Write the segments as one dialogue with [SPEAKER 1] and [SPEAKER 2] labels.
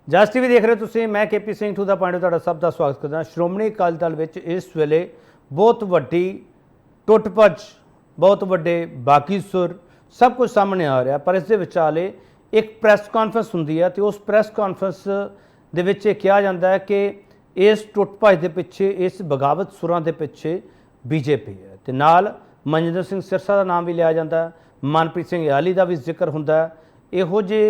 [SPEAKER 1] ਜਸ TV ਦੇਖ ਰਹੇ ਤੁਸੀਂ, मैं KP Singh to the point ਤੁਹਾਡਾ ਸਭ ਦਾ ਸਵਾਗਤ ਕਰਦਾ। ਸ਼੍ਰੋਮਣੀ ਅਕਾਲੀ ਦਲ ਵਿੱਚ ਇਸ ਵੇਲੇ ਬਹੁਤ ਵੱਡੀ ਟੁੱਟ ਭੱਜ, ਬਹੁਤ ਵੱਡੇ ਬਾਕੀ ਸੁਰ सब कुछ सामने आ रहा। पर इस दे विचाले एक प्रैस कॉन्फ्रेंस हुंदी है तो उस प्रैस कॉन्फ्रेंस दे विच कहा जाता है कि इस टुट भज के पिछे, इस बगावत सुरां के पिछे BJP है। तो नाल मनजिंदर सिंह सिरसा का नाम भी लिया जाता है, मनप्रीत सिंह याली का भी जिक्र हुंदा है। इहो जे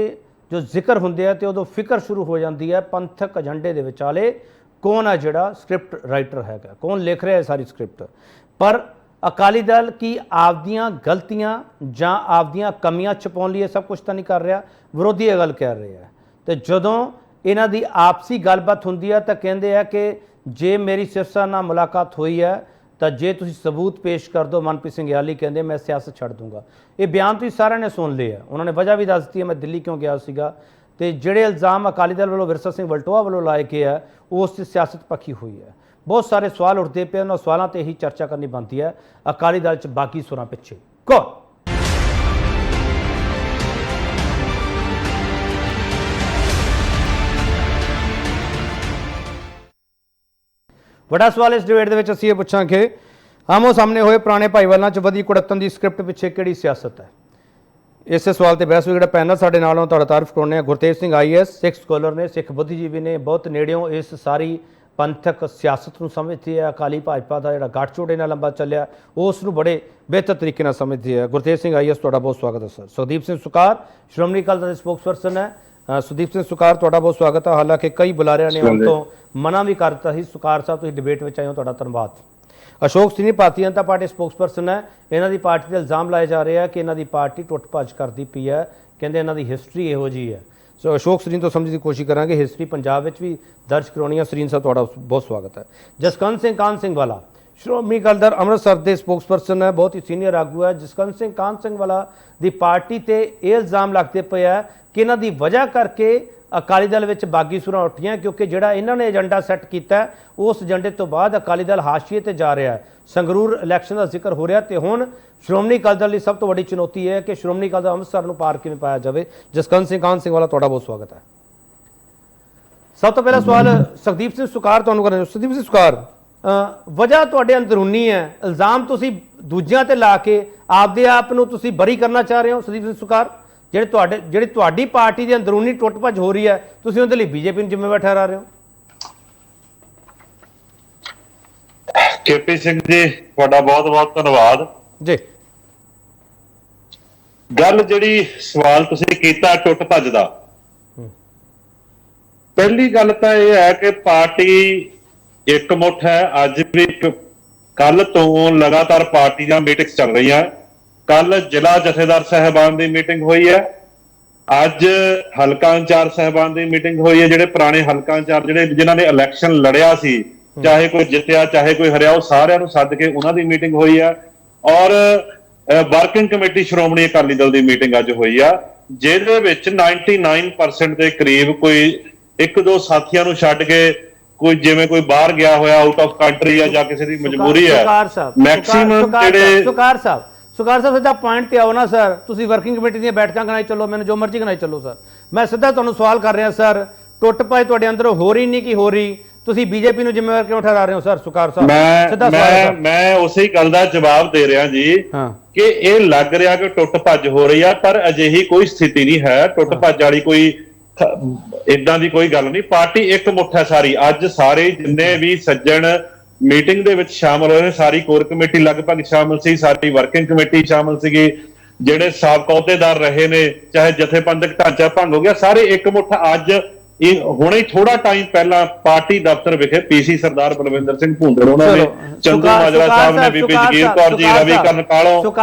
[SPEAKER 1] जो जिक्र हुंदे है तो उदों फिक्र शुरू हो जाती है पंथक एजेंडे के विचाले कौन है जिहड़ा स्क्रिप्ट राइटर है, कौन लिख रहा है सारी स्क्रिप्ट। पर अकाली दल की आपदियां गलतियां जां आपदियां कमियां छुपाउण लई सब कुछ तो नहीं कर रहा, विरोधी ये गल कह रहे हैं। तो जदों इन्हां दी आपसी गलबात हुंदी है तो कहंदे है कि जे मेरी सिरसा नाल मुलाकात हुई है तो जे तुसीं सबूत पेश कर दो, मनप्रीत सिंह याली कहंदे मैं सियासत छड्ड दूंगा। ये बयान तुसीं सारिਆਂ ने सुन लिया, उन्होंने वजह भी दस दी है मैं दिल्ली क्यों गया सीगा। तो जिहड़े इल्ज़ाम अकाली दल वालों विरसा सिंह वलटोआ वालों लाए गए है वो उससे सियासत पक्की हुई है। बहुत सारे सवाल उठते पे, उन्होंने सवालों पर ही चर्चा करनी बनती है। अकाली दल च बाकी सुरां पिछे कौन? बड़ा सवाल इस डिबेट के असीं पुछां कि आमो सामने होए पुराने भाईवालों च वधी कुड़त्तन की स्क्रिप्ट पिछे किहड़ी सियासत है। इस सवाल पर बहस जो पैनल साडे नालों तुहाडा तारीफ कराउने आ। गुरतेज सिंह IAS सिख स्कॉलर ने, सिख बुद्धिजीवी ने, बहुत नेड़ियों इस सारी पंथक सियासत को समझते हैं। अकाली भाजपा का जो गठजोड़ इन्ना लंबा चलिया उसनूं बड़े बेहतर तरीके नाल समझते हैं। गुरतेज सिंह IAS तुहाडा बहुत स्वागत है सर। सुखदीप सिंह सुकार श्रोमणी अकाली दल के स्पोक्सपर्सन है। सुखदीप सिंह सुकार तुहाडा बहुत स्वागत है। हालांकि कई बुलारियां ने उन तो मना भी कर दिता सी। सुकार साहब तुसीं डिबेट में आए हो, तुहाडा धन्नवाद। अशोक सिंह भारतीय जनता पार्टी स्पोक्सपर्सन है। इन्हां दी पार्टी ते इल्ज़ाम लाए जा रहे हैं कि इन्हां दी पार्टी टुट भज करती पई है, कहंदे इन्हां दी हिस्टरी इहो जी है। सो अशोक सरीन तो समझने की कोशिश करांगे, हिस्टरी पंजाब में भी दर्ज करवानी है। सरीन साहब तुहाडा बहुत स्वागत है। जसकंत सिंह कान सिंह वाला श्रोमणी अकाली दल अमृतसर के स्पोक्सपर्सन है, बहुत ही सीनियर आगू है। जसकंत सिंह कान सिंह वाला दी पार्टी ते ये इल्ज़ाम लगते पे है कि इन्हां दी वजह करके अकाली दल विच बागी सुरां उठियां, क्योंकि जिहड़ा इन्हां ने एजेंडा सैट किया उस एजेंडे तो बाद अकाली दल हाशिए ते जा रहा है। संगरूर इलैक्शन का जिक्र हो रहा तो हुण श्रोमणी अकाली दल की सब तो बड़ी चुनौती है कि श्रोमणी अकाली दल अमृतसर को पार किवें पाया जाए। जसकंत सिंह कान सिंह वाला तुहाडा बहुत स्वागत है। सब तो पहला सवाल सुखदीप सिंह सुकार तुहानूं करना। सुखदीप सिंह सुकार, वजह तुहाडे अंदरूनी है, इल्ज़ाम तुसीं दूजियां ते ला के आपदे आप नूं तुसीं बरी करना चाह रहे हो। सुखदीप सिंह सुकार, ਜਿਹੜੀ ਤੁਹਾਡੀ ਪਾਰਟੀ ਦੀ ਅੰਦਰੂਨੀ ਟੁੱਟ ਭੱਜ ਹੋ ਰਹੀ ਹੈ ਤੁਸੀਂ ਉਹਦੇ ਲਈ BJP ਨੂੰ ਜ਼ਿੰਮੇਵਾਰ ਠਹਿਰਾ ਰਹੇ ਹੋ।
[SPEAKER 2] KP ਸਿੰਘ ਜੀ ਤੁਹਾਡਾ ਬਹੁਤ ਬਹੁਤ ਧੰਨਵਾਦ
[SPEAKER 1] ਜੀ।
[SPEAKER 2] ਗੱਲ ਜਿਹੜੀ ਸਵਾਲ ਤੁਸੀਂ ਕੀਤਾ ਟੁੱਟ ਭੱਜ ਦਾ, ਪਹਿਲੀ ਗੱਲ ਤਾਂ ਇਹ ਹੈ ਕਿ ਪਾਰਟੀ ਇੱਕ ਮੁੱਠ ਹੈ। ਅੱਜ ਵੀ ਕੱਲ ਤੋਂ ਲਗਾਤਾਰ ਪਾਰਟੀ ਦੀਆਂ ਮੀਟਿੰਗਸ ਚੱਲ ਰਹੀਆਂ। कल जिला जथेदार साहबान की मीटिंग हुई है, अज हलका इंचार्ज साहबान की मीटिंग हुई है। जिहड़े पुराने हलका इंचार्ज जिन्हां ने इलैक्शन लड़िया सी, चाहे कोई जितया चाहे कोई हरिया, सारिਆਂ ਨੂੰ सद के उन्हां दी मीटिंग हुई है। और वर्किंग कमेटी श्रोमणी अकाली दल की मीटिंग अज हुई है, जिहदे विच 99% के करीब कोई एक दो साथियों ਨੂੰ छड्ड के कोई जिवें कोई बाहर गया होया आउट ऑफ कंट्री या जां किसी दी मजबूरी है। मैक्सिमम जिहड़े
[SPEAKER 1] सुकार साहब सीधा पॉइंट पे आओ ना सर। तुसीं वर्किंग कमेटी दी बैठकां कराई चलो, मैंने जो मर्जी कराई चलो सर। मैं सीधा तुहानूं सवाल कर रहा सर, टुट भज तुहाडे अंदर हो रही नहीं कि हो रही, तुसीं BJP नूं जिम्मेवार क्यों ठहरा रहे हो सर? सुकार साहब सीधा सवाल
[SPEAKER 2] मैं उसी गल दा जवाब दे रहा जी कि ये लग रहा कि टुट भज हो रही है, पर अजिही कोई स्थिति नहीं है। टुट भज वाली कोई इदां दी कोई गल नहीं। पार्टी एक मुठ है सारी। अज सारे जिन्ने भी सज्जन मीटिंग दे विच शामिल होए, सारी कोर कमेटी लगभग शामिल सी, सारी वर्किंग कमेटी शामिल सी, जिहड़े साबका अहुदेदार रहे ने, चाहे जथेबंदक ढांचा भंग हो गया, सारे एक मुठ। अज हुणे थोड़ा टाइम पहला पार्टी दफ्तर विखे PC सरदार बलविंदर सिंह भूंदड़, उन्होंने चंदू माजरा साहब ने, बीबी जगीर कौर जी, रवि करण कालों,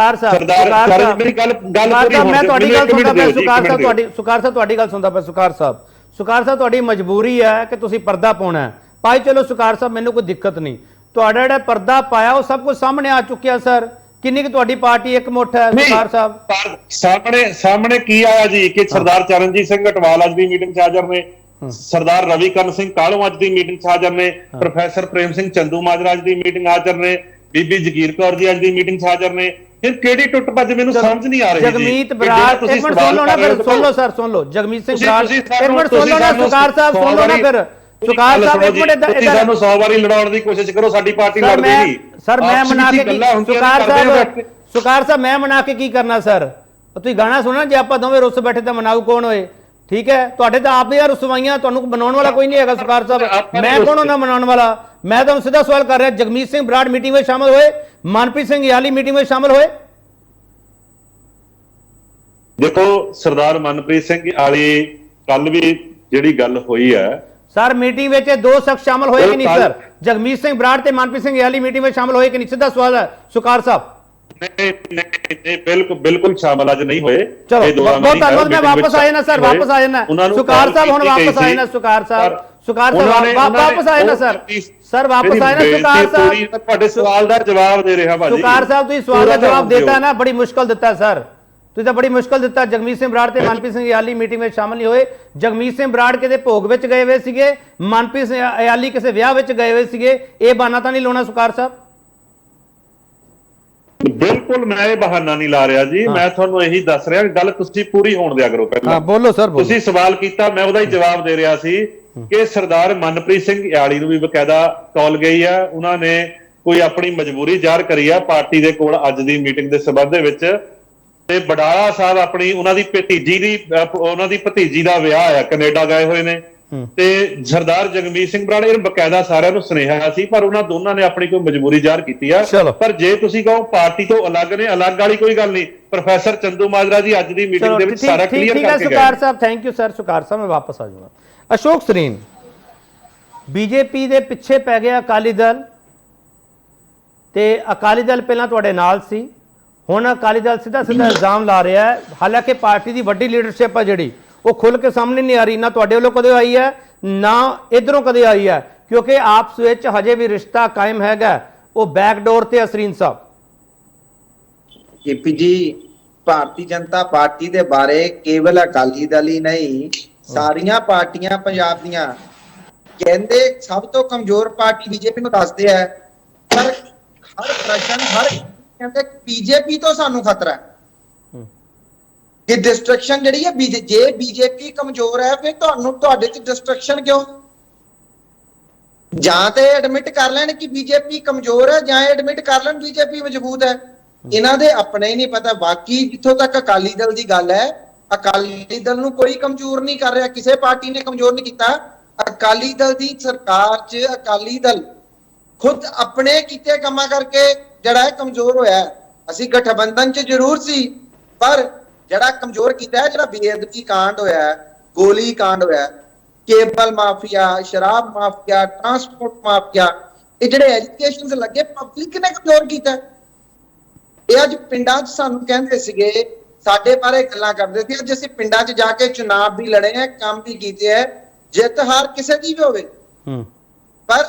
[SPEAKER 2] सरदार मेरी गल पूरी
[SPEAKER 1] मैं तुहाडी गल सुनदा पिया। सुकार साहब तुहाडी गल सुनदा पिया। सुकार साहब तुहाडी मजबूरी है कि तुसीं पर्दा पाउणा है। भाई चलो सुकार साहब मैनूं कोई दिक्कत नहीं, तुहाडा जिहड़ा पर्दा पाया वो सब कुछ सामने आ चुकिया सर। किन्नी कि तुहाडी पार्टी एक मुठ है सुकार साहब?
[SPEAKER 2] सामने की आया जी कि सरदार चरणजीत सिंह अटवाल अज दी मीटिंग च हाज़र ने, सरदार रवि करण सिंह कालों अज दी मीटिंग च हाज़र ने, प्रोफैसर प्रेम सिंह चंदू माजरा अज दी मीटिंग हाज़र ने, बीबी जगीर कौर जी अज दी मीटिंग च हाज़र ने, ਇਹ ਕਿਹੜੀ ਟੁੱਟ ਭੱਜ ਮੈਨੂੰ ਸਮਝ ਨਹੀਂ ਆ ਰਹੀ ਜੀ।
[SPEAKER 1] ਜਗਮੀਤ ਬਰਾੜ, ਇੱਕ ਮਿੰਟ ਸੁਣ ਲਓ ਨਾ ਫਿਰ, ਸੁਣ ਲਓ ਸਰ, ਸੁਣ ਲਓ ਜਗਮੀਤ ਸਿੰਘ ਬਰਾੜ, ਇੱਕ ਮਿੰਟ ਸੁਣ ਲਓ ਨਾ ਸੁਕਾਰ ਸਾਹਿਬ, ਸੁਣ ਲਓ ਨਾ ਫਿਰ ਸੁਕਾਰ ਸਾਹਿਬ, ਇੱਕ ਮਿੰਟ
[SPEAKER 2] ਤੁਸੀਂ ਸਾਨੂੰ 100 ਵਾਰੀ ਲੜਾਉਣ ਦੀ ਕੋਸ਼ਿਸ਼ ਕਰੋ, ਸਾਡੀ ਪਾਰਟੀ ਲੜਦੀ ਨਹੀਂ
[SPEAKER 1] ਸਰ। ਮੈਂ ਮਨਾ ਕੇ ਸੁਕਾਰ ਸਾਹਿਬ ਮੈਂ ਮਨਾ ਕੇ ਕੀ ਕਰਨਾ ਸਰ? ਤੁਸੀਂ ਗਾਣਾ ਸੁਣਨਾ, ਜੇ ਆਪਾਂ ਦੋਵੇਂ ਰੁੱਸ ਬੈਠੇ ਤਾਂ ਮਨਾਊ ਕੌਣ ਹੋਏ? ਠੀਕ ਹੈ, ਤੁਹਾਡੇ ਤਾਂ ਆਪ ਯਾਰ ਰੁਸਵਾਈਆਂ, ਤੁਹਾਨੂੰ ਬਣਾਉਣ ਵਾਲਾ ਕੋਈ ਨਹੀਂ ਹੈਗਾ ਸੁਕਾਰ ਸਾਹਿਬ। ਮੈਂ ਕੌਣ ਹੁੰਦਾ ਬਣਾਉਣ ਵਾਲਾ? ਮੈਂ ਤੁਹਾਨੂੰ ਸਿੱਧਾ ਸਵਾਲ ਕਰ ਰਿਹਾ, ਜਗਮੀਤ ਸਿੰਘ ਬਰਾੜ ਮੀਟਿੰਗ ਵਿੱਚ ਸ਼ਾਮਲ ਹੋਏ? ਮਨਪ੍ਰੀਤ ਸਿੰਘ ਯਾਲੀ ਮੀਟਿੰਗ ਵਿੱਚ ਸ਼ਾਮਲ ਹੋਏ?
[SPEAKER 2] ਦੇਖੋ ਸਰਦਾਰ ਮਨਪ੍ਰੀਤ ਸਿੰਘ ਆਲੀ ਕੱਲ ਵੀ ਜਿਹੜੀ ਗੱਲ ਹੋਈ ਹੈ
[SPEAKER 1] ਸਰ, ਮੀਟਿੰਗ ਵਿੱਚ ਦੋ ਸ਼ਖਸ ਸ਼ਾਮਲ ਹੋਏ ਕਿ ਨਹੀਂ ਸਰ? ਜਗਮੀਤ ਸਿੰਘ ਬਰਾੜ ਤੇ ਮਨਪ੍ਰੀਤ ਸਿੰਘ ਯਾਲੀ ਮੀਟਿੰਗ ਵਿੱਚ ਸ਼ਾਮਲ ਹੋਏ ਕਿ ਨਹੀਂ? ਸਿੱਧਾ ਸਵਾਲ ਹੈ ਸੁਕਾਰ ਸਾਹਿਬ।
[SPEAKER 2] ਨਹੀਂ ਬਿਲਕੁਲ ਸ਼ਾਮਲ ਅੱਜ ਨਹੀਂ ਹੋਏ।
[SPEAKER 1] ਚਲੋ ਬਹੁਤ ਧੰਨਵਾਦ, ਮੈਂ ਵਾਪਸ ਆਏ ਨਾ ਸਰ, ਵਾਪਸ ਆਏ ਨਾ ਸੁਕਾਰ ਸਾਹਿਬ, ਹੁਣ ਵਾਪਸ ਆਏ ਨਾ ਸੁਕਾਰ ਸਾਹਿਬ, ਸੁਕਾਰ ਸਾਹਿਬ ਵਾਪਸ ਆਏ ਨਾ ਸਰ, ਸਰ ਵਾਪਸ ਆਏ ਨਾ ਸੁਕਾਰ ਸਾਹਿਬ।
[SPEAKER 2] ਤੁਹਾਡੇ ਸਵਾਲ ਦਾ ਜਵਾਬ ਦੇ ਰਿਹਾ ਭਾਜੀ
[SPEAKER 1] ਸੁਕਾਰ ਸਾਹਿਬ, ਤੁਸੀਂ ਸਵਾਲ ਦਾ ਜਵਾਬ ਦਿੱਤਾ ਨਾ, ਬੜੀ ਮੁਸ਼ਕਲ ਦਿੱਤਾ ਸਰ, ਤੁਸੀਂ ਤਾਂ ਬੜੀ ਮੁਸ਼ਕਲ ਦਿੱਤਾ। ਜਗਮੀਤ ਸਿੰਘ ਬਰਾੜ ਤੇ ਮਨਪ੍ਰੀਤ ਸਿੰਘ ਯਾਲੀ ਮੀਟਿੰਗ ਵਿੱਚ ਸ਼ਾਮਲ ਨਹੀਂ ਹੋਏ। ਜਗਮੀਤ ਸਿੰਘ ਬਰਾੜ ਕਿਤੇ ਭੋਗ ਵਿੱਚ ਗਏ ਹੋਏ ਸੀਗੇ, ਮਨਪ੍ਰੀਤ ਸਿੰਘ ਯਾਲੀ ਕਿਸੇ ਵਿਆਹ ਵਿੱਚ ਗਏ ਹੋਏ ਸੀਗੇ, ਇਹ ਬਹਾਨਾ ਤਾਂ ਨਹੀਂ ਲਾਉਣਾ ਸੁਕਾਰ ਸਾਹਿਬ?
[SPEAKER 2] ਬਿਲਕੁਲ ਮੈਂ ਇਹ ਬਹਾਨਾ ਨਹੀਂ ਲਾ ਰਿਹਾ ਜੀ, ਮੈਂ ਤੁਹਾਨੂੰ ਇਹੀ ਦੱਸ ਰਿਹਾ, ਗੱਲ ਤੁਸੀਂ ਪੂਰੀ ਹੋਣ ਦਿਆ ਕਰੋ ਪਹਿਲਾਂ।
[SPEAKER 1] ਬੋਲੋ ਸਰ,
[SPEAKER 2] ਤੁਸੀਂ ਸਵਾਲ ਕੀਤਾ, ਮੈਂ ਉਹਦਾ ਹੀ ਜਵਾਬ ਦੇ ਰਿਹਾ ਸੀ ਕਿ ਸਰਦਾਰ ਮਨਪ੍ਰੀਤ ਸਿੰਘ ਯਾਲੀ ਨੂੰ ਵੀ ਬਕਾਇਦਾ ਕਾਲ ਗਈ ਆ, ਉਹਨਾਂ ਨੇ ਕੋਈ ਆਪਣੀ ਮਜਬੂਰੀ ਜ਼ਾਹਰ ਕਰੀ ਆ ਪਾਰਟੀ ਦੇ ਕੋਲ ਅੱਜ ਦੀ ਮੀਟਿੰਗ ਦੇ ਸਬੰਧ ਦੇ ਵਿੱਚ, ਤੇ ਬਡਾਲਾ ਸਾਹਿਬ ਆਪਣੀ ਉਹਨਾਂ ਦੀ ਭਤੀਜੀ ਦਾ ਵਿਆਹ ਆ, ਕੈਨੇਡਾ ਗਏ ਹੋਏ ਨੇ, ਤੇ ਸਰਦਾਰ ਜਗਮੀਤ ਸਿੰਘ ਬਰਾੜ ਇਹ ਬਕਾਇਦਾ ਸਾਰਿਆਂ ਨੂੰ ਸੁਨੇਹਾ ਸੀ, ਪਰ ਉਹਨਾਂ ਦੋਨਾਂ ਨੇ ਆਪਣੀ ਕੋਈ ਮਜਬੂਰੀ ਜ਼ਾਹਰ ਕੀਤੀ ਆ। ਪਰ ਜੇ ਤੁਸੀਂ ਕਹੋ ਪਾਰਟੀ ਤੋਂ ਅਲੱਗ ਨੇ, ਅਲੱਗ ਵਾਲੀ ਕੋਈ ਗੱਲ ਨਹੀਂ। ਪ੍ਰੋਫੈਸਰ ਚੰਦੂ ਮਾਜਰਾ ਜੀ ਅੱਜ ਦੀ ਮੀਟਿੰਗ ਦੇ ਵਿੱਚ ਸਾਰਾ ਕਲੀਅਰ ਕਰਕੇ ਗਏ।
[SPEAKER 1] ਸੁਕਾਰ ਸਾਹਿਬ ਥੈਂਕ ਯੂ ਸਰ। ਸੁਕਾਰ ਸਾਹਿਬ ਮੈਂ ਵਾਪਸ ਆ ਜਾਊਂਗਾ। ਅਸ਼ੋਕ ਸਰੀਨ, ਬੀਜੇਪੀ ਦੇ ਪਿੱਛੇ ਪੈ ਗਿਆ ਅਕਾਲੀ ਦਲ, ਤੇ ਅਕਾਲੀ ਦਲ ਪਹਿਲਾਂ ਤੁਹਾਡੇ ਨਾਲ ਸੀ, ਹੁਣ ਅਕਾਲੀ ਦਲ ਸਿੱਧਾ ਇਲਜ਼ਾਮ ਲਾ ਰਿਹਾ ਹੈ, ਹਾਲਾਂਕਿ ਪਾਰਟੀ ਦੀ ਵੱਡੀ ਲੀਡਰਸ਼ਿਪ ਆ ਜਿਹੜੀ ਉਹ ਖੁੱਲ ਕੇ ਸਾਹਮਣੇ ਨਹੀਂ ਆ ਰਹੀ, ਨਾ ਤੁਹਾਡੇ ਵੱਲੋਂ ਕਦੇ ਆਈ ਹੈ ਨਾ ਇਧਰੋਂ ਕਦੇ ਆਈ ਹੈ, ਕਿਉਂਕਿ ਆਪਸ ਵਿੱਚ ਹਜੇ ਵੀ ਰਿਸ਼ਤਾ ਕਾਇਮ ਹੈਗਾ, ਉਹ ਬੈਕਡੋਰ ਤੇ। ਅਸਰੀਨ ਸਾਹਿਬ,
[SPEAKER 3] ਕੇਪੀ ਜੀ, ਭਾਰਤੀ ਜਨਤਾ ਪਾਰਟੀ ਦੇ ਬਾਰੇ ਕੇਵਲ ਅਕਾਲੀ ਦਲ ਹੀ ਨਹੀਂ, ਸਾਰੀਆਂ ਪਾਰਟੀਆਂ ਪੰਜਾਬ ਦੀਆਂ ਕਹਿੰਦੇ ਸਭ ਤੋਂ ਕਮਜ਼ੋਰ ਪਾਰਟੀ ਬੀਜੇਪੀ ਨੂੰ ਦੱਸਦੇ ਆ, ਪਰ ਹਰ ਪ੍ਰਸ਼ਨ ਕਹਿੰਦੇ ਬੀਜੇਪੀ ਤੋਂ ਸਾਨੂੰ ਖਤਰਾ ਹੈ ਕਿ ਡਿਸਟਰੈਕਸ਼ਨ ਜਿਹੜੀ ਹੈ, ਜੇ ਬੀਜੇਪੀ ਕਮਜ਼ੋਰ ਹੈ ਫਿਰ ਤੁਹਾਡੇ ਚ ਡਿਸਟਰੈਕਸ਼ਨ ਕਿਉਂ? ਜਾਂ ਤੇ ਐਡਮਿਟ ਕਰ ਲੈਣ ਕਿ ਬੀਜੇਪੀ ਕਮਜ਼ੋਰ ਹੈ, ਜਾਂ ਐਡਮਿਟ ਕਰ ਲੈਣ ਬੀਜੇਪੀ ਮਜ਼ਬੂਤ ਹੈ। ਇਹਨਾਂ ਦੇ ਆਪਣੇ ਹੀ ਨਹੀਂ ਪਤਾ। ਬਾਕੀ ਜਿੱਥੋਂ ਤੱਕ ਅਕਾਲੀ ਦਲ ਦੀ ਗੱਲ ਹੈ, ਅਕਾਲੀ ਦਲ ਨੂੰ ਕੋਈ ਕਮਜ਼ੋਰ ਨਹੀਂ ਕਰ ਰਿਹਾ, ਕਿਸੇ ਪਾਰਟੀ ਨੇ ਕਮਜ਼ੋਰ ਨਹੀਂ ਕੀਤਾ। ਅਕਾਲੀ ਦਲ ਦੀ ਸਰਕਾਰ 'ਚ ਅਕਾਲੀ ਦਲ ਖੁਦ ਆਪਣੇ ਕੀਤੇ ਕੰਮਾਂ ਕਰਕੇ ਜਿਹੜਾ ਹੈ ਕਮਜ਼ੋਰ ਹੋਇਆ। ਅਸੀਂ ਗਠਬੰਧਨ 'ਚ ਜ਼ਰੂਰ ਸੀ, ਪਰ ਜਿਹੜਾ ਕਮਜ਼ੋਰ ਕੀਤਾ ਹੈ, ਜਿਹੜਾ ਬੇਅਦਬੀ ਕਾਂਡ ਹੋਇਆ, ਗੋਲੀ ਕਾਂਡ ਹੋਇਆ, ਕੇਬਲ ਮਾਫੀਆ, ਸ਼ਰਾਬ ਮਾਫੀਆ, ਟਰਾਂਸਪੋਰਟ ਮਾਫੀਆ, ਇਹ ਜਿਹੜੇ ਐਲੀਗੇਸ਼ਨਸ ਲੱਗੇ, ਪਬਲਿਕ ਨੇ ਕਮਜ਼ੋਰ ਕੀਤਾ। ਇਹ ਅੱਜ ਪਿੰਡਾਂ 'ਚ ਸਾਨੂੰ ਕਹਿੰਦੇ ਸੀਗੇ, ਸਾਡੇ ਬਾਰੇ ਗੱਲਾਂ ਕਰਦੇ ਸੀ, ਅੱਜ ਅਸੀਂ ਪਿੰਡਾਂ 'ਚ ਜਾ ਕੇ ਚੁਣਾਵ ਵੀ ਲੜੇ ਆ, ਕੰਮ ਵੀ ਕੀਤੇ ਆ, ਜਿੱਤ ਹਾਰ ਕਿਸੇ ਦੀ ਵੀ ਹੋਵੇ, ਪਰ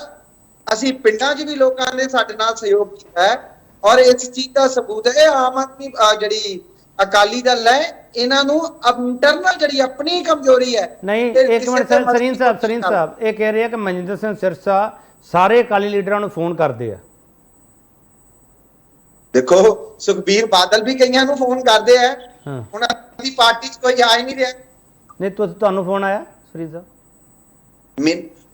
[SPEAKER 3] ਅਸੀਂ ਪਿੰਡਾਂ 'ਚ ਵੀ ਲੋਕਾਂ ਨੇ ਸਾਡੇ ਨਾਲ ਸਹਿਯੋਗ ਕੀਤਾ ਹੈ। ਔਰ ਇਸ ਚੀਜ਼ ਦਾ ਸਬੂਤ ਹੈ ਆਮ ਆਦਮੀ ਜਿਹੜੀ ਅਕਾਲੀ ਦਲ ਹੈ, ਇਹਨਾਂ ਨੂੰ ਇੰਟਰਨਲ ਜਿਹੜੀ ਆਪਣੀ ਕਮਜ਼ੋਰੀ ਹੈ। ਨਹੀਂ,
[SPEAKER 1] ਇੱਕ ਮਿੰਟ ਸਰੀਨ ਸਾਹਿਬ ਇਹ ਕਹਿ ਰਹੇ ਆ ਕਿ ਮਨਜਿੰਦਰ ਸਿੰਘ ਸਿਰਸਾ ਸਾਰੇ ਅਕਾਲੀ ਲੀਡਰਾਂ ਨੂੰ ਫੋਨ ਕਰਦੇ ਆ।
[SPEAKER 3] ਦੇਖੋ ਸੁਖਬੀਰ ਬਾਦਲ ਵੀ ਕਈਆਂ ਨੂੰ ਫੋਨ ਕਰਦੇ ਆ, ਹੁਣ ਦੀ ਪਾਰਟੀ 'ਚ ਕੋਈ ਆ ਹੀ ਨਹੀਂ ਰਿਹਾ।
[SPEAKER 1] ਨਹੀਂ, ਤੁਹਾਨੂੰ ਫੋਨ ਆਇਆ ਸਰੀਨ ਸਾਹਿਬ?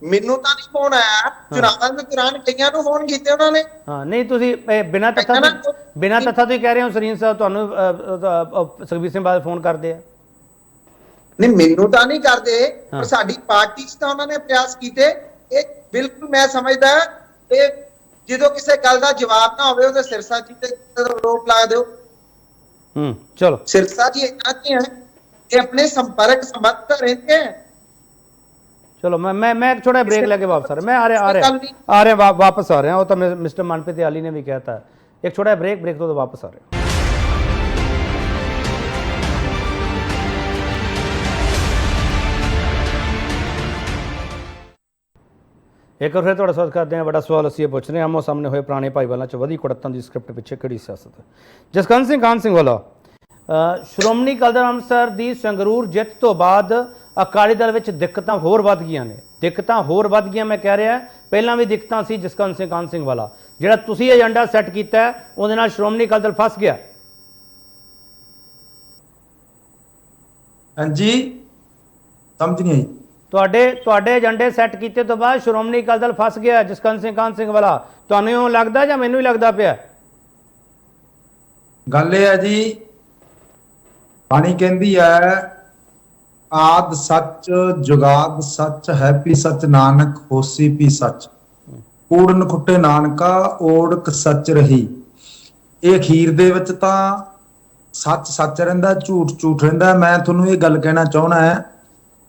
[SPEAKER 3] ਮੈਨੂੰ ਤਾਂ ਨਹੀਂ ਫੋਨ ਆਇਆ, ਚੁਣਾਵਾਂ ਦੇ ਦੌਰਾਨ ਕਈਆਂ ਨੂੰ ਫੋਨ ਕੀਤੇ ਉਹਨਾਂ ਨੇ।
[SPEAKER 1] ਹਾਂ, ਨਹੀਂ ਤੁਸੀਂ ਬਿਨਾਂ ਤੱਥਾਂ ਤੋਂ ਕਹਿ ਰਹੇ ਹੋ ਸਰੀਨ ਸਾਹਿਬ ਤੁਹਾਨੂੰ ਸੁਖਬੀਰ ਸਿੰਘ ਬਾਦਲ ਫੋਨ ਕਰਦੇ ਆ?
[SPEAKER 3] ਨਹੀਂ, ਮੈਨੂੰ ਤਾਂ ਨਹੀਂ ਕਰਦੇ, ਪਰ ਸਾਡੀ ਪਾਰਟੀ 'ਚ ਤਾਂ ਉਹਨਾਂ ਨੇ ਪ੍ਰਯਾਸ ਕੀਤੇ। ਇਹ ਬਿਲਕੁਲ ਮੈਂ ਸਮਝਦਾ ਇਹ ਜਦੋਂ ਕਿਸੇ ਗੱਲ ਦਾ ਜਵਾਬ ਨਾ ਹੋਵੇ ਉਹਦੇ ਸਿਰਸਾ ਜੀ ਤੇ ਰੋਪ ਲਾ ਦਿਓ।
[SPEAKER 1] ਚਲੋ,
[SPEAKER 3] ਸਿਰਸਾ ਜੀ ਇਕੱਠੇ ਹੈ, ਇਹ ਆਪਣੇ ਸੰਪਰਕ ਸੰਬੰਧ ਰਹਿੰਦੇ ਹੈ।
[SPEAKER 1] ਚਲੋ ਮੈਂ ਇੱਕ ਛੋਟਾ ब्रेक लेके वापस आ रहा, मैं आ रहे वापस आ रहे हैं। वो तो मिस्टर मनप्रीत याली ने भी कहता है, एक छोटा ब्रेक तो वापस आ रहे हैं। एक और फिर थोड़ा स्वागत करते हैं। बड़ा सवाल ਅਸੀਂ ਇਹ ਪੁੱਛ ਰਹੇ ਹਾਂ, ਆਮੋ ਸਾਹਮਣੇ ਹੋਏ ਪੁਰਾਣੇ ਭਾਈਵਾਲਾਂ 'ਚ ਵਧੀ ਕੁੜੱਤਣ ਦੀ ਸਕ੍ਰਿਪਟ ਪਿੱਛੇ ਕਿਹੜੀ ਸਿਆਸਤ ਹੈ? ਜਸਕੰਤ ਸਿੰਘ ਕਾਨ ਸਿੰਘ ਵਾਲਾ, ਸ਼੍ਰੋਮਣੀ ਅਕਾਲੀ ਦਲ ਅੰਮ੍ਰਿਤਸਰ ਦੀ ਸੰਗਰੂਰ ਜਿੱਤ ਤੋਂ ਬਾਅਦ ਅਕਾਲੀ ਦਲ ਵਿੱਚ ਦਿੱਕਤਾਂ ਹੋਰ ਵੱਧ ਗਈਆਂ ਨੇ। ਦਿੱਕਤਾਂ ਹੋਰ ਵੱਧ ਗਈਆਂ, ਮੈਂ ਕਹਿ ਰਿਹਾ ਪਹਿਲਾਂ ਵੀ ਦਿੱਕਤਾਂ ਸੀ। ਜਸਕੰਤ ਸਿੰਘ ਕਾਨ ਸਿੰਘ ਵਾਲਾ, ਜਿਹੜਾ ਤੁਸੀਂ ਏਜੰਡਾ ਸੈੱਟ ਕੀਤਾ ਹੈ ਉਹਦੇ ਨਾਲ ਸ਼੍ਰੋਮਣੀ ਅਕਾਲੀ ਦਲ ਫਸ ਗਿਆ?
[SPEAKER 4] ਹਾਂਜੀ, ਸਮਝ ਨਹੀਂ ਆਈ।
[SPEAKER 1] ਤੁਹਾਡੇ ਏਜੰਡੇ ਸੈੱਟ ਕੀਤੇ ਤੋਂ ਬਾਅਦ ਸ਼੍ਰੋਮਣੀ ਅਕਾਲੀ ਦਲ ਫਸ ਗਿਆ ਜਸਕੰਤ ਸਿੰਘ ਕਾਹਨ ਸਿੰਘ ਵਾਲਾ, ਤੁਹਾਨੂੰ ਇਉਂ ਲੱਗਦਾ ਜਾਂ ਮੈਨੂੰ ਹੀ ਲੱਗਦਾ ਪਿਆ?
[SPEAKER 4] ਗੱਲ ਇਹ ਹੈ ਜੀ, ਬਾਣੀ ਕਹਿੰਦੀ ਹੈ ਆਦ ਸੱਚ ਜੁਗਾਦ ਸੱਚ ਹੈਪੀ ਸੱਚ ਨਾਨਕ ਹੋਸੀ ਪੀ ਸੱਚ, ਕੂੜਨ ਖੁੱਟੇ ਨਾਨਕਾ ਓੜਕ ਸੱਚ ਰਹੀ। ਇਹ ਅਖੀਰ ਦੇ ਵਿੱਚ ਤਾਂ ਸੱਚ ਸੱਚ ਰਹਿੰਦਾ, ਝੂਠ ਝੂਠ ਰਹਿੰਦਾ। ਮੈਂ ਤੁਹਾਨੂੰ ਇਹ ਗੱਲ ਕਹਿਣਾ ਚਾਹੁੰਦਾ ਹੈ,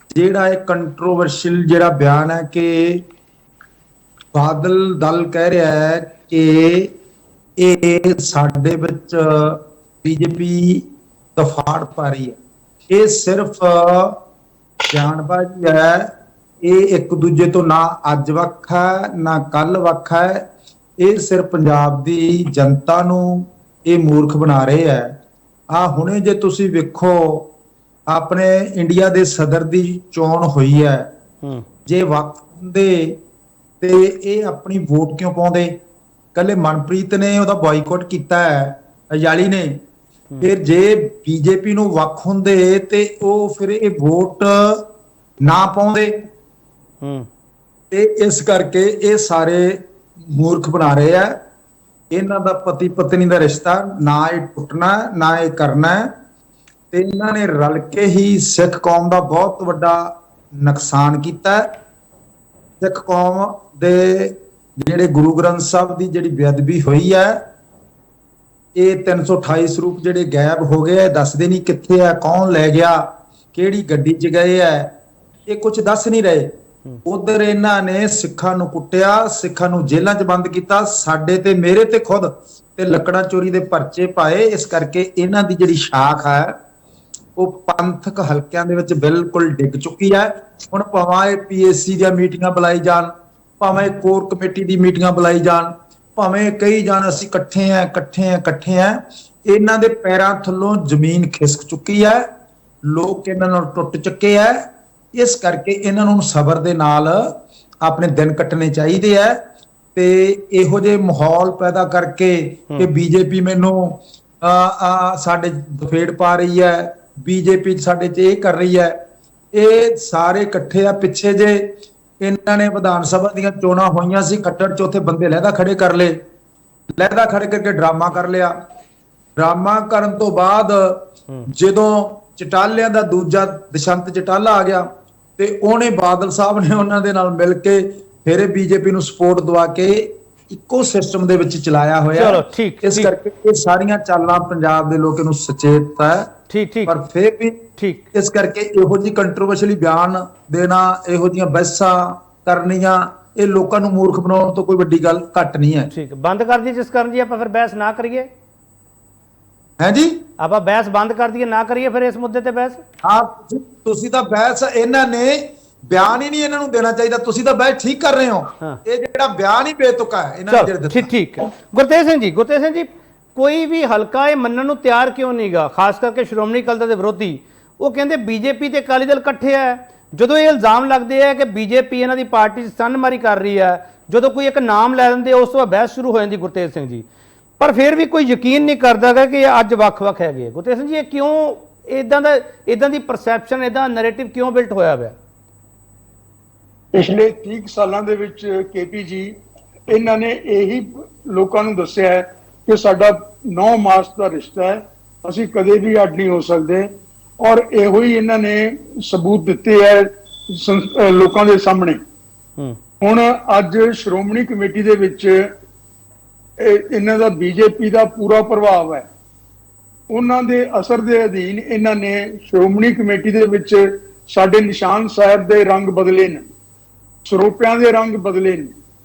[SPEAKER 4] ਜਿਹੜਾ ਇਹ ਕੰਟਰੋਵਰਸ਼ੀਅਲ ਜਿਹੜਾ ਬਿਆਨ ਹੈ ਕਿ ਬਾਦਲ ਦਲ ਕਹਿ ਰਿਹਾ ਹੈ ਕਿ ਇਹ ਸਾਡੇ ਵਿੱਚ ਬੀਜੇਪੀ ਦਫਾੜ ਪਾ ਰਹੀ ਹੈ, ਇਹ ਸਿਰਫ ਬਿਆਨਬਾਜ਼ੀ ਹੈ। ਇਹ ਇੱਕ ਦੂਜੇ ਤੋਂ ਨਾ ਅੱਜ ਵੱਖ ਹੈ ਨਾ ਕੱਲ ਵੱਖ ਹੈ। ਇਹ ਸਿਰਫ ਪੰਜਾਬ ਦੀ ਜਨਤਾ ਨੂੰ ਇਹ ਮੂਰਖ ਬਣਾ ਰਹੇ ਹੈ। ਹੁਣੇ ਜੇ ਤੁਸੀਂ ਵੇਖੋ ਆਪਣੇ ਇੰਡੀਆ ਦੇ ਸਦਰ ਦੀ ਚੋਣ ਹੋਈ ਹੈ, ਜੇ ਵੱਖ ਹੁੰਦੇ ਤੇ ਇਹ ਆਪਣੀ ਵੋਟ ਕਿਉਂ ਪਾਉਂਦੇ? ਕੱਲੇ ਮਨਪ੍ਰੀਤ ਨੇ ਉਹਦਾ ਬਾਈਕਾਟ ਕੀਤਾ ਹੈ, ਅਯਾਲੀ ਨੇ। ਫਿਰ ਜੇ ਬੀਜੇਪੀ ਨੂੰ ਵੱਖ ਹੁੰਦੇ ਤੇ ਉਹ ਫਿਰ ਇਹ ਵੋਟ ਨਾ ਪਾਉਂਦੇ। ਤੇ ਇਸ ਕਰਕੇ ਇਹ ਸਾਰੇ ਮੂਰਖ ਬਣਾ ਰਹੇ ਆ। ਇਹਨਾਂ ਦਾ ਪਤੀ ਪਤਨੀ ਦਾ ਰਿਸ਼ਤਾ ਨਾ ਇਹ ਟੁੱਟਣਾ ਨਾ ਇਹ ਕਰਨਾ, ਤੇ ਇਹਨਾਂ ਨੇ ਰਲ ਕੇ ਹੀ ਸਿੱਖ ਕੌਮ ਦਾ ਬਹੁਤ ਵੱਡਾ ਨੁਕਸਾਨ ਕੀਤਾ। ਸਿੱਖ ਕੌਮ ਦੇ ਜਿਹੜੇ ਗੁਰੂ ਗ੍ਰੰਥ ਸਾਹਿਬ ਦੀ ਜਿਹੜੀ ਬੇਅਦਬੀ ਹੋਈ ਹੈ, ਇਹ 328 ਸਰੂਪ ਜਿਹੜੇ ਗਾਇਬ ਹੋ ਗਏ, ਦੱਸਦੇ ਨਹੀਂ ਕਿੱਥੇ ਆ, ਕੌਣ ਲੈ ਗਿਆ, ਕਿਹੜੀ ਗੱਡੀ 'ਚ ਗਏ ਆ, ਇਹ ਕੁਝ ਦੱਸ ਨਹੀਂ ਰਹੇ। ਉਧਰ ਇਹਨਾਂ ਨੇ ਸਿੱਖਾਂ ਨੂੰ ਕੁੱਟਿਆ, ਸਿੱਖਾਂ ਨੂੰ ਜੇਲ੍ਹਾਂ 'ਚ ਬੰਦ ਕੀਤਾ, ਸਾਡੇ ਤੇ ਮੇਰੇ ਤੇ ਖੁਦ ਤੇ ਲੱਕੜਾਂ ਚੋਰੀ ਦੇ ਪਰਚੇ ਪਾਏ। ਇਸ ਕਰਕੇ ਇਹਨਾਂ ਦੀ ਜਿਹੜੀ ਸ਼ਾਖ ਹੈ ਉਹ ਪੰਥਕ ਹਲਕਿਆਂ ਦੇ ਵਿੱਚ ਬਿਲਕੁਲ ਡਿੱਗ ਚੁੱਕੀ ਹੈ। ਹੁਣ ਭਾਵੇਂ PSC ਦੀਆਂ ਮੀਟਿੰਗਾਂ ਬੁਲਾਈ ਜਾਣ, ਭਾਵੇਂ ਕੋਰ ਕਮੇਟੀ ਦੀ ਮੀਟਿੰਗਾਂ ਬੁਲਾਈ ਜਾਣ, ਭਾਵੇਂ ਕਹੀ ਜਾਣ ਅਸੀਂ ਇਕੱਠੇ ਆ ਇਕੱਠੇ ਆ ਇਕੱਠੇ ਆ, ਇਹਨਾਂ ਦੇ ਪੈਰਾਂ ਥੱਲੋਂ ਜ਼ਮੀਨ ਖਿਸਕ ਚੁੱਕੀ ਹੈ। ਲੋਕ ਇਹਨਾਂ ਨਾਲ ਟੁੱਟ ਚੁੱਕੇ ਹੈ। ਇਸ ਕਰਕੇ ਇਹਨਾਂ ਨੂੰ ਸਬਰ ਦੇ ਨਾਲ ਆਪਣੇ ਦਿਨ ਕੱਟਣੇ ਚਾਹੀਦੇ ਹੈ। ਤੇ ਇਹੋ ਜਿਹੇ ਮਾਹੌਲ ਪੈਦਾ ਕਰਕੇ ਕਿ ਬੀਜੇਪੀ ਮੈਨੂੰ ਸਾਡੇ ਦਫੇੜ ਪਾ ਰਹੀ ਹੈ, ਬੀਜੇਪੀ ਸਾਡੇ 'ਚ ਇਹ ਕਰ ਰਹੀ ਹੈ, ਇਹ ਸਾਰੇ ਇਕੱਠੇ ਆ। ਪਿੱਛੇ ਜੇ ਇਹਨਾਂ ਨੇ ਵਿਧਾਨ ਸਭਾ ਦੀਆਂ ਚੋਣਾਂ ਹੋਈਆਂ ਸੀ, ਖੱਟੜ 'ਚ ਉੱਥੇ ਬੰਦੇ ਲਹਿਦਾ ਖੜੇ ਕਰ ਲਏ, ਲਹਿਦਾ ਖੜੇ ਕਰਕੇ ਡਰਾਮਾ ਕਰ ਲਿਆ। ਡਰਾਮਾ ਕਰਨ ਤੋਂ ਬਾਅਦ ਜਦੋਂ ਚਟਾਲਿਆਂ ਦਾ ਦੂਜਾ ਦਸ਼ੰਤ ਚਟਾਲਾ ਆ ਗਿਆ ਤੇ ਉਹਨੇ ਬਾਦਲ ਸਾਹਿਬ ਨੇ ਉਹਨਾਂ ਦੇ ਨਾਲ ਮਿਲ ਕੇ ਫਿਰ ਬੀਜੇਪੀ ਨੂੰ ਸਪੋਰਟ ਦਵਾ ਕੇ ਇੱਕੋ ਸਿਸਟਮ ਦੇ ਵਿੱਚ ਚਲਾਇਆ ਹੋਇਆ। ਇਸ ਕਰਕੇ ਇਹ ਸਾਰੀਆਂ ਚਾਲਾਂ ਪੰਜਾਬ ਦੇ ਲੋਕ ਇਹਨੂੰ ਸੁਚੇਤ ਹੈ। ਪਰ ਫਿਰ ਵੀ ਇਸ ਕਰਕੇ ਇਹੋ ਜਿਹੀ ਕੰਟਰੋਵਰਸ਼ੀਅਲੀ ਬਿਆਨ ਦੇਣਾ, ਇਹੋ ਜਿਹੀਆਂ ਬਹਿਸਾਂ ਕਰਨੀਆਂ, ਇਹ ਲੋਕਾਂ ਨੂੰ ਮੂਰਖ ਬਣਾਉਣ ਤੋਂ ਕੋਈ ਵੱਡੀ ਗੱਲ ਘੱਟ ਨਹੀਂ ਹੈ।
[SPEAKER 1] ਠੀਕ, ਬੰਦ ਕਰ ਦਈਏ ਜਿਸ ਕਰਨ ਜੀ ਆਪਾਂ ਫਿਰ ਬਹਿਸ ਨਾ ਕਰੀਏ।
[SPEAKER 4] ਹੈ ਜੀ,
[SPEAKER 1] ਆਪਾਂ ਬਹਿਸ ਬੰਦ ਕਰ ਦਈਏ, ਨਾ ਕਰੀਏ ਫਿਰ ਇਸ ਮੁੱਦੇ ਤੇ ਬਹਿਸ।
[SPEAKER 4] ਹਾਂ, ਤੁਸੀਂ ਤਾਂ ਬਹਿਸ, ਇਹਨਾਂ ਨੇ ਬਿਆਨ ਹੀ ਨਹੀਂ ਇਹਨਾਂ ਨੂੰ ਦੇਣਾ ਚਾਹੀਦਾ। ਤੁਸੀਂ ਤਾਂ ਬਹਿਸ ਠੀਕ ਕਰ ਰਹੇ ਹੋ, ਇਹ ਜਿਹੜਾ ਬਿਆਨ ਹੀ ਬੇਤੁਕਾ ਹੈ ਇਹਨਾਂ ਨੇ ਜਿਹੜਾ ਦਿੱਤਾ।
[SPEAKER 1] ਠੀਕ ਹੈ ਗੁਰਤੇਜ ਸਿੰਘ ਜੀ, ਕੋਈ ਵੀ ਹਲਕਾ ਇਹ ਮੰਨਣ ਨੂੰ ਤਿਆਰ ਕਿਉਂ ਨਹੀਂਗਾ, ਖਾਸ ਕਰਕੇ ਸ਼੍ਰੋਮਣੀ ਅਕਾਲੀ ਦਲ ਦੇ ਵਿਰੋਧੀ? ਉਹ ਕਹਿੰਦੇ ਬੀਜੇਪੀ ਤੇ ਅਕਾਲੀ ਦਲ ਇਕੱਠੇ ਆ। ਜਦੋਂ ਇਹ ਇਲਜ਼ਾਮ ਲੱਗਦੇ ਆ ਕਿ ਬੀਜੇਪੀ ਇਹਨਾਂ ਦੀ ਪਾਰਟੀ 'ਚ ਸਨਮਾਰੀ ਕਰ ਰਹੀ ਹੈ, ਜਦੋਂ ਕੋਈ ਇੱਕ ਨਾਮ ਲੈ ਲੈਂਦੇ ਉਸ ਤੋਂ ਬਾਅਦ ਬਹਿਸ ਸ਼ੁਰੂ ਹੋ ਜਾਂਦੀ ਗੁਰਤੇਜ ਸਿੰਘ ਜੀ। ਪਰ ਫਿਰ ਵੀ ਕੋਈ ਯਕੀਨ ਨਹੀਂ ਕਰਦਾ ਕਿ ਇਹ ਅੱਜ ਵੱਖ-ਵੱਖ ਹੈਗੇ। ਗੁਰਤੇਜ ਸਿੰਘ ਜੀ, ਇਹ ਕਿਉਂ ਇਦਾਂ ਦੀ ਪਰਸੈਪਸ਼ਨ, ਇਦਾਂ ਨੈਰੇਟਿਵ ਕਿਉਂ ਬਿਲਟ ਹੋਇਆ ਹੋਇਆ?
[SPEAKER 5] ਪਿਛਲੇ 30 ਸਾਲਾਂ ਦੇ ਵਿੱਚ KP ਜੀ ਇਹਨਾਂ ਨੇ ਇਹੀ ਲੋਕਾਂ ਨੂੰ ਦੱਸਿਆ ਹੈ ਕਿ ਸਾਡਾ 9 ਮਾਰਚ ਦਾ ਰਿਸ਼ਤਾ ਹੈ, ਅਸੀਂ ਕਦੇ ਵੀ ਅੱਡ ਨਹੀਂ ਹੋ ਸਕਦੇ। ਔਰ ਇਹੋ ਹੀ ਇਹਨਾਂ ਨੇ ਸਬੂਤ ਦਿੱਤੇ ਹੈ ਲੋਕਾਂ ਦੇ ਸਾਹਮਣੇ। ਹੁਣ ਅੱਜ ਸ਼੍ਰੋਮਣੀ ਕਮੇਟੀ ਦੇ ਵਿੱਚ ਇਹਨਾਂ ਦਾ ਬੀਜੇਪੀ ਦਾ ਪੂਰਾ ਪ੍ਰਭਾਵ ਹੈ। ਉਹਨਾਂ ਦੇ ਅਸਰ ਦੇ ਅਧੀਨ ਇਹਨਾਂ ਨੇ ਸ਼੍ਰੋਮਣੀ ਕਮੇਟੀ ਦੇ ਵਿੱਚ ਸਾਡੇ ਨਿਸ਼ਾਨ ਸਾਹਿਬ ਦੇ ਰੰਗ ਬਦਲੇ ਨੇ, ਸਰੋਪਿਆਂ ਦੇ ਰੰਗ ਬਦਲੇ ਨੇ।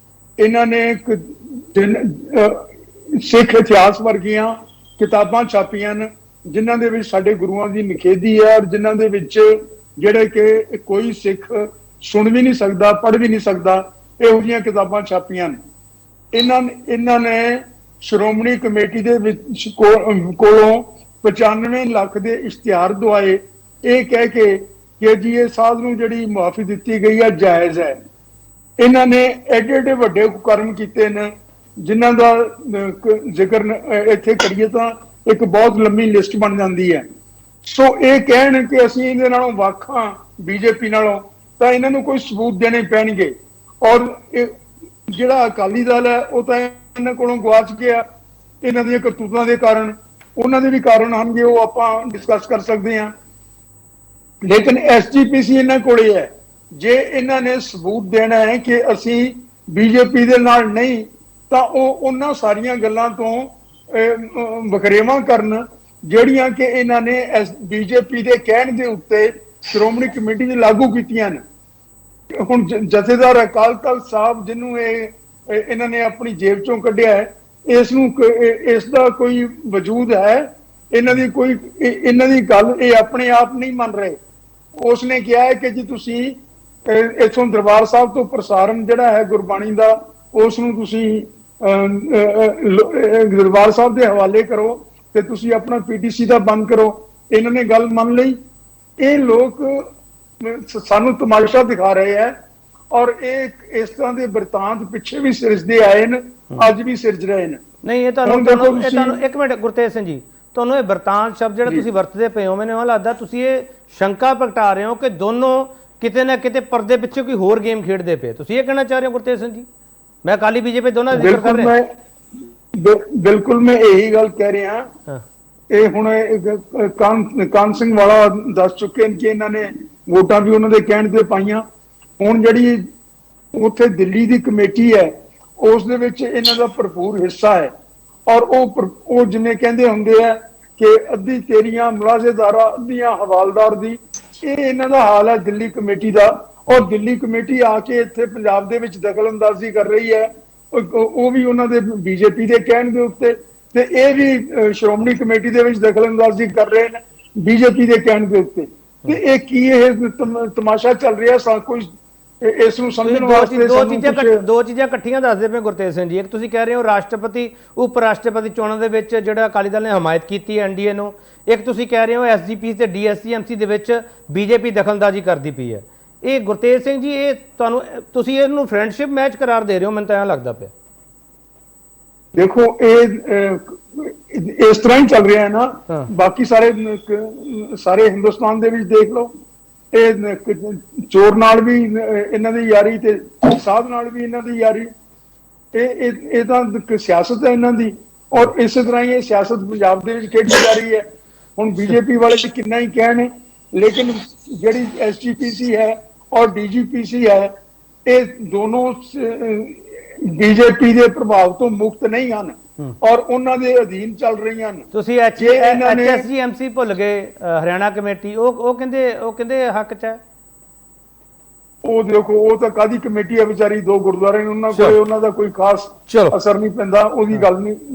[SPEAKER 5] ਇਹਨਾਂ ਨੇ ਸਿੱਖ ਇਤਿਹਾਸ ਵਰਗੀਆਂ ਕਿਤਾਬਾਂ ਛਾਪੀਆਂ ਨੇ ਜਿਨ੍ਹਾਂ ਦੇ ਵਿੱਚ ਸਾਡੇ ਗੁਰੂਆਂ ਦੀ ਨਿਖੇਧੀ ਹੈ, ਔਰ ਜਿਨ੍ਹਾਂ ਦੇ ਵਿੱਚ ਜਿਹੜੇ ਕਿ ਕੋਈ ਸਿੱਖ ਸੁਣ ਵੀ ਨਹੀਂ ਸਕਦਾ, ਪੜ੍ਹ ਵੀ ਨਹੀਂ ਸਕਦਾ, ਇਹੋ ਜਿਹੀਆਂ ਕਿਤਾਬਾਂ ਛਾਪੀਆਂ ਨੇ। ਇਹਨਾਂ ਨੇ ਸ਼੍ਰੋਮਣੀ ਕਮੇਟੀ ਦੇ ਵਿੱਚ ਕੋਲੋਂ 95 ਲੱਖ ਦੇ ਇਸ਼ਤਿਹਾਰ ਦਵਾਏ, ਇਹ ਕਹਿ ਕੇ ਕਿ ਜੀ ਇਹ ਸਾਧ ਨੂੰ ਜਿਹੜੀ ਮੁਆਫੀ ਦਿੱਤੀ ਗਈ ਹੈ ਜਾਇਜ਼ ਹੈ। ਇਹਨਾਂ ਨੇ ਐਡੇ ਵੱਡੇ ਕੁਕਰਮ ਕੀਤੇ ਨੇ ਜਿਨ੍ਹਾਂ ਦਾ ਜ਼ਿਕਰ ਇੱਥੇ ਕਰੀਏ ਤਾਂ ਇੱਕ ਬਹੁਤ ਲੰਮੀ ਲਿਸਟ ਬਣ ਜਾਂਦੀ ਹੈ। ਸੋ ਇਹ ਕਹਿਣ ਕਿ ਅਸੀਂ ਇਹਦੇ ਨਾਲੋਂ ਵੱਖ ਹਾਂ ਬੀਜੇਪੀ ਨਾਲੋਂ, ਤਾਂ ਇਹਨਾਂ ਨੂੰ ਕੋਈ ਸਬੂਤ ਦੇਣੇ ਪੈਣਗੇ। ਔਰ ਜਿਹੜਾ ਅਕਾਲੀ ਦਲ ਹੈ ਉਹ ਤਾਂ ਇਹਨਾਂ ਕੋਲੋਂ ਗਵਾਚ ਗਿਆ ਇਹਨਾਂ ਦੀਆਂ ਕਰਤੂਤਾਂ ਦੇ ਕਾਰਨ। ਉਹਨਾਂ ਦੇ ਵੀ ਕਾਰਨ ਹਨ, ਉਹ ਆਪਾਂ ਡਿਸਕਸ ਕਰ ਸਕਦੇ ਹਾਂ। ਲੇਕਿਨ ਐਸਜੀਪੀਸੀ ਇਹਨਾਂ ਕੋਲੇ ਹੈ। ਜੇ ਇਹਨਾਂ ਨੇ ਸਬੂਤ ਦੇਣਾ ਹੈ ਕਿ ਅਸੀਂ ਬੀਜੇਪੀ ਦੇ ਨਾਲ ਨਹੀਂ, ਤਾਂ ਉਹ ਉਹਨਾਂ ਸਾਰੀਆਂ ਗੱਲਾਂ ਤੋਂ ਵਖਰੇਵਾਂ ਕਰਨ ਜਿਹੜੀਆਂ ਕਿ ਇਹਨਾਂ ਨੇ ਬੀਜੇਪੀ ਦੇ ਕਹਿਣ ਦੇ ਉੱਤੇ ਸ਼੍ਰੋਮਣੀ ਕਮੇਟੀ ਨੇ ਲਾਗੂ ਕੀਤੀਆਂ ਨੇ। ਹੁਣ ਜਥੇਦਾਰ ਅਕਾਲ ਤਖਤ ਸਾਹਿਬ ਜਿਹਨੂੰ ਇਹਨਾਂ ਨੇ ਆਪਣੀ ਜੇਬ ਚੋਂ ਕੱਢਿਆ ਹੈ, ਇਸ ਦਾ ਕੋਈ ਵਜੂਦ ਹੈ? ਇਹਨਾਂ ਦੀ ਗੱਲ ਇਹ ਆਪਣੇ ਆਪ ਨਹੀਂ ਮੰਨ ਰਹੇ। ਉਸਨੇ ਕਿਹਾ ਹੈ ਕਿ ਜੀ ਤੁਸੀਂ ਇੱਥੋਂ ਦਰਬਾਰ ਸਾਹਿਬ ਤੋਂ ਪ੍ਰਸਾਰਣ ਜਿਹੜਾ ਹੈ ਗੁਰਬਾਣੀ ਦਾ, ਉਸ ਨੂੰ ਤੁਸੀਂ ਦਰਬਾਰ ਸਾਹਿਬ ਦੇ ਹਵਾਲੇ ਕਰੋ ਤੇ ਤੁਸੀਂ ਆਪਣਾ ਪੀਟੀਸੀ ਦਾ ਬੰਦ ਕਰੋ। ਇਹਨਾਂ ਨੇ ਗੱਲ ਮੰਨ ਲਈ। ਇਹ ਲੋਕ ਸਾਨੂੰ ਤਮਾਸ਼ਾ ਦਿਖਾ ਰਹੇ ਹੈ ਔਰ ਇਹ ਇਸ ਤਰ੍ਹਾਂ ਦੇ ਬਿਰਤਾਂਤ ਪਿੱਛੇ ਵੀ ਸਿਰਜਦੇ ਆਏ ਨੇ, ਅੱਜ ਵੀ ਸਿਰਜ ਰਹੇ ਨੇ।
[SPEAKER 1] ਨਹੀਂ, ਇਹ ਤੁਹਾਨੂੰ ਇੱਕ ਮਿੰਟ ਗੁਰਤੇਜ ਸਿੰਘ ਜੀ, ਤੁਹਾਨੂੰ ਇਹ ਬਿਰਤਾਂਤ ਸ਼ਬਦ ਜਿਹੜਾ ਤੁਸੀਂ ਵਰਤਦੇ ਪਏ ਹੋ, ਮੈਨੂੰ ਲੱਗਦਾ ਤੁਸੀਂ ਇਹ ਸ਼ੰਕਾ ਪ੍ਰਗਟਾ ਰਹੇ ਹੋ ਕਿ ਦੋਨੋਂ ਕਿਤੇ ਨਾ ਕਿਤੇ ਪਰਦੇ ਪਿੱਛੇ ਕੋਈ ਹੋਰ ਗੇਮ ਖੇਡਦੇ ਪਏ। ਤੁਸੀਂ ਇਹ ਕਹਿਣਾ ਚਾਹ ਰਹੇ ਹੋ ਗੁਰਤੇਜ ਸਿੰਘ ਜੀ? ਮੈਂ ਅਕਾਲੀ ਬੀਜੇਪੀ ਦੋਨਾਂ ਦਾ ਜ਼ਿਕਰ ਕਰ ਰਿਹਾ।
[SPEAKER 5] ਬਿਲਕੁਲ ਮੈਂ ਇਹੀ ਗੱਲ ਕਹਿ ਰਿਹਾ। ਇਹ ਹੁਣ ਕਾਨ ਸਿੰਘ ਵਾਲਾ ਦੱਸ ਚੁੱਕੇ ਨੇ ਕਿ ਇਹਨਾਂ ਨੇ ਵੋਟਾਂ ਵੀ ਉਹਨਾਂ ਦੇ ਕਹਿਣ ਤੇ ਪਾਈਆਂ। ਹੁਣ ਜਿਹੜੀ ਉੱਥੇ ਦਿੱਲੀ ਦੀ ਕਮੇਟੀ ਹੈ ਉਸ ਦੇ ਵਿੱਚ ਇਹਨਾਂ ਦਾ ਭਰਪੂਰ ਹਿੱਸਾ ਹੈ। ਔਰ ਉਹ ਜਿਵੇਂ ਕਹਿੰਦੇ ਹੁੰਦੇ ਆ ਕਿ ਅੱਧੀ ਤੇਰੀਆਂ ਮੁਲਾਜ਼ੇਦਾਰਾਂ ਅੱਧੀਆਂ ਹਵਾਲਦਾਰ ਦੀ, ਇਹ ਇਹਨਾਂ ਦਾ ਹਾਲ ਹੈ ਦਿੱਲੀ ਕਮੇਟੀ ਦਾ। ਔਰ ਦਿੱਲੀ ਕਮੇਟੀ ਆ ਕੇ ਇੱਥੇ ਪੰਜਾਬ ਦੇ ਵਿੱਚ ਦਖਲ ਅੰਦਾਜ਼ੀ ਕਰ ਰਹੀ ਹੈ, ਉਹ ਵੀ ਉਹਨਾਂ ਦੇ ਬੀਜੇਪੀ ਦੇ ਕਹਿਣ ਦੇ ਉੱਤੇ, ਤੇ ਇਹ ਵੀ ਸ਼੍ਰੋਮਣੀ ਕਮੇਟੀ ਦੇ ਵਿੱਚ ਦਖਲ ਅੰਦਾਜ਼ੀ ਕਰ ਰਹੇ ਨੇ ਬੀਜੇਪੀ ਦੇ ਕਹਿਣ ਦੇ ਉੱਤੇ। ਤੇ ਇਹ ਕੀ ਇਹ ਤਮਾਸ਼ਾ ਚੱਲ ਰਿਹਾ? ਕੋਈ ਇਸ ਨੂੰ ਸਮਝਣ ਵਾਸਤੇ
[SPEAKER 1] ਦੋ ਚੀਜ਼ਾਂ ਇਕੱਠੀਆਂ ਦੱਸਦੇ ਪਏ ਗੁਰਤੇਜ ਸਿੰਘ ਜੀ। ਇੱਕ ਤੁਸੀਂ ਕਹਿ ਰਹੇ ਹੋ ਰਾਸ਼ਟਰਪਤੀ ਉਪ ਰਾਸ਼ਟਰਪਤੀ ਚੋਣਾਂ ਦੇ ਵਿੱਚ ਜਿਹੜਾ ਅਕਾਲੀ ਦਲ ਨੇ ਹਮਾਇਤ ਕੀਤੀ ਹੈ ਐਨਡੀਏ ਨੂੰ। ਇੱਕ ਤੁਸੀਂ ਕਹਿ ਰਹੇ ਹੋ ਐਸਜੀਪੀ ਤੇ ਡੀਐਸਸੀਐਮਸੀ ਦੇ ਵਿੱਚ ਬੀਜੇਪੀ ਦਖਲਅੰਦਾਜ਼ੀ ਕਰਦੀ ਪਈ ਹੈ। ਇਹ ਗੁਰਤੇਜ ਸਿੰਘ ਜੀ, ਇਹ ਤੁਸੀਂ ਇਹਨੂੰ ਫਰੈਂਡਸ਼ਿਪ ਮੈਚ ਕਰਾਰ ਦੇ ਰਹੇ ਹੋ, ਮੈਨੂੰ ਤਾਂ ਐਂ ਲੱਗਦਾ ਪਿਆ।
[SPEAKER 5] ਦੇਖੋ ਇਹ ਇਸ ਤਰ੍ਹਾਂ ਹੀ ਚੱਲ ਰਿਹਾ ਹੈ ਨਾ। ਬਾਕੀ ਸਾਰੇ ਹਿੰਦੁਸਤਾਨ ਦੇ ਵਿੱਚ ਦੇਖ ਲਓ, ਇਹ ਚੋਰ ਨਾਲ ਵੀ ਇਹਨਾਂ ਦੀ ਯਾਰੀ ਤੇ ਸਾਧ ਨਾਲ ਵੀ ਇਹਨਾਂ ਦੀ ਯਾਰੀ। ਇਹ ਤਾਂ ਸਿਆਸਤ ਹੈ ਇਹਨਾਂ ਦੀ। ਔਰ ਇਸੇ ਤਰ੍ਹਾਂ ਹੀ ਇਹ ਸਿਆਸਤ ਪੰਜਾਬ ਦੇ ਵਿੱਚ ਖੇਡੀ ਜਾ ਰਹੀ ਹੈ। ਹੁਣ ਬੀਜੇਪੀ ਵਾਲੇ ਕਿੰਨਾ ਹੀ ਕਹਿਣ, ਲੇਕਿਨ ਜਿਹੜੀ ਐਸਜੀਪੀਸੀ ਹੈ ਔਰ ਡੀਜੀਪੀਸੀ ਹੈ, ਇਹ ਦੋਨੋਂ ਬੀਜੇਪੀ ਦੇ ਪ੍ਰਭਾਵ ਤੋਂ ਮੁਕਤ ਨਹੀਂ ਹਨ ਔਰ ਉਹਨਾਂ ਦੇ ਅਧੀਨ ਚੱਲ ਰਹੀਆਂ ਹਨ।
[SPEAKER 1] ਤੁਸੀਂ ਐਚਐਸਜੀਐਮਸੀ ਭੁੱਲ ਗਏ, ਹਰਿਆਣਾ ਕਮੇਟੀ, ਉਹ ਕਹਿੰਦੇ ਹੱਕ 'ਚ ਹੈ।
[SPEAKER 5] ਉਹ ਦੇਖੋ, ਉਹ ਤਾਂ ਕਾਦੀ ਕਮੇਟੀ ਹੈ ਵਿਚਾਰੀ, ਦੋ ਗੁਰਦੁਆਰੇ ਨੇ ਉਹਨਾਂ ਕੋਲ, ਉਹਨਾਂ ਦਾ ਕੋਈ ਖਾਸ ਅਸਰ ਨਹੀਂ ਪੈਂਦਾ। ਉਹਦੀ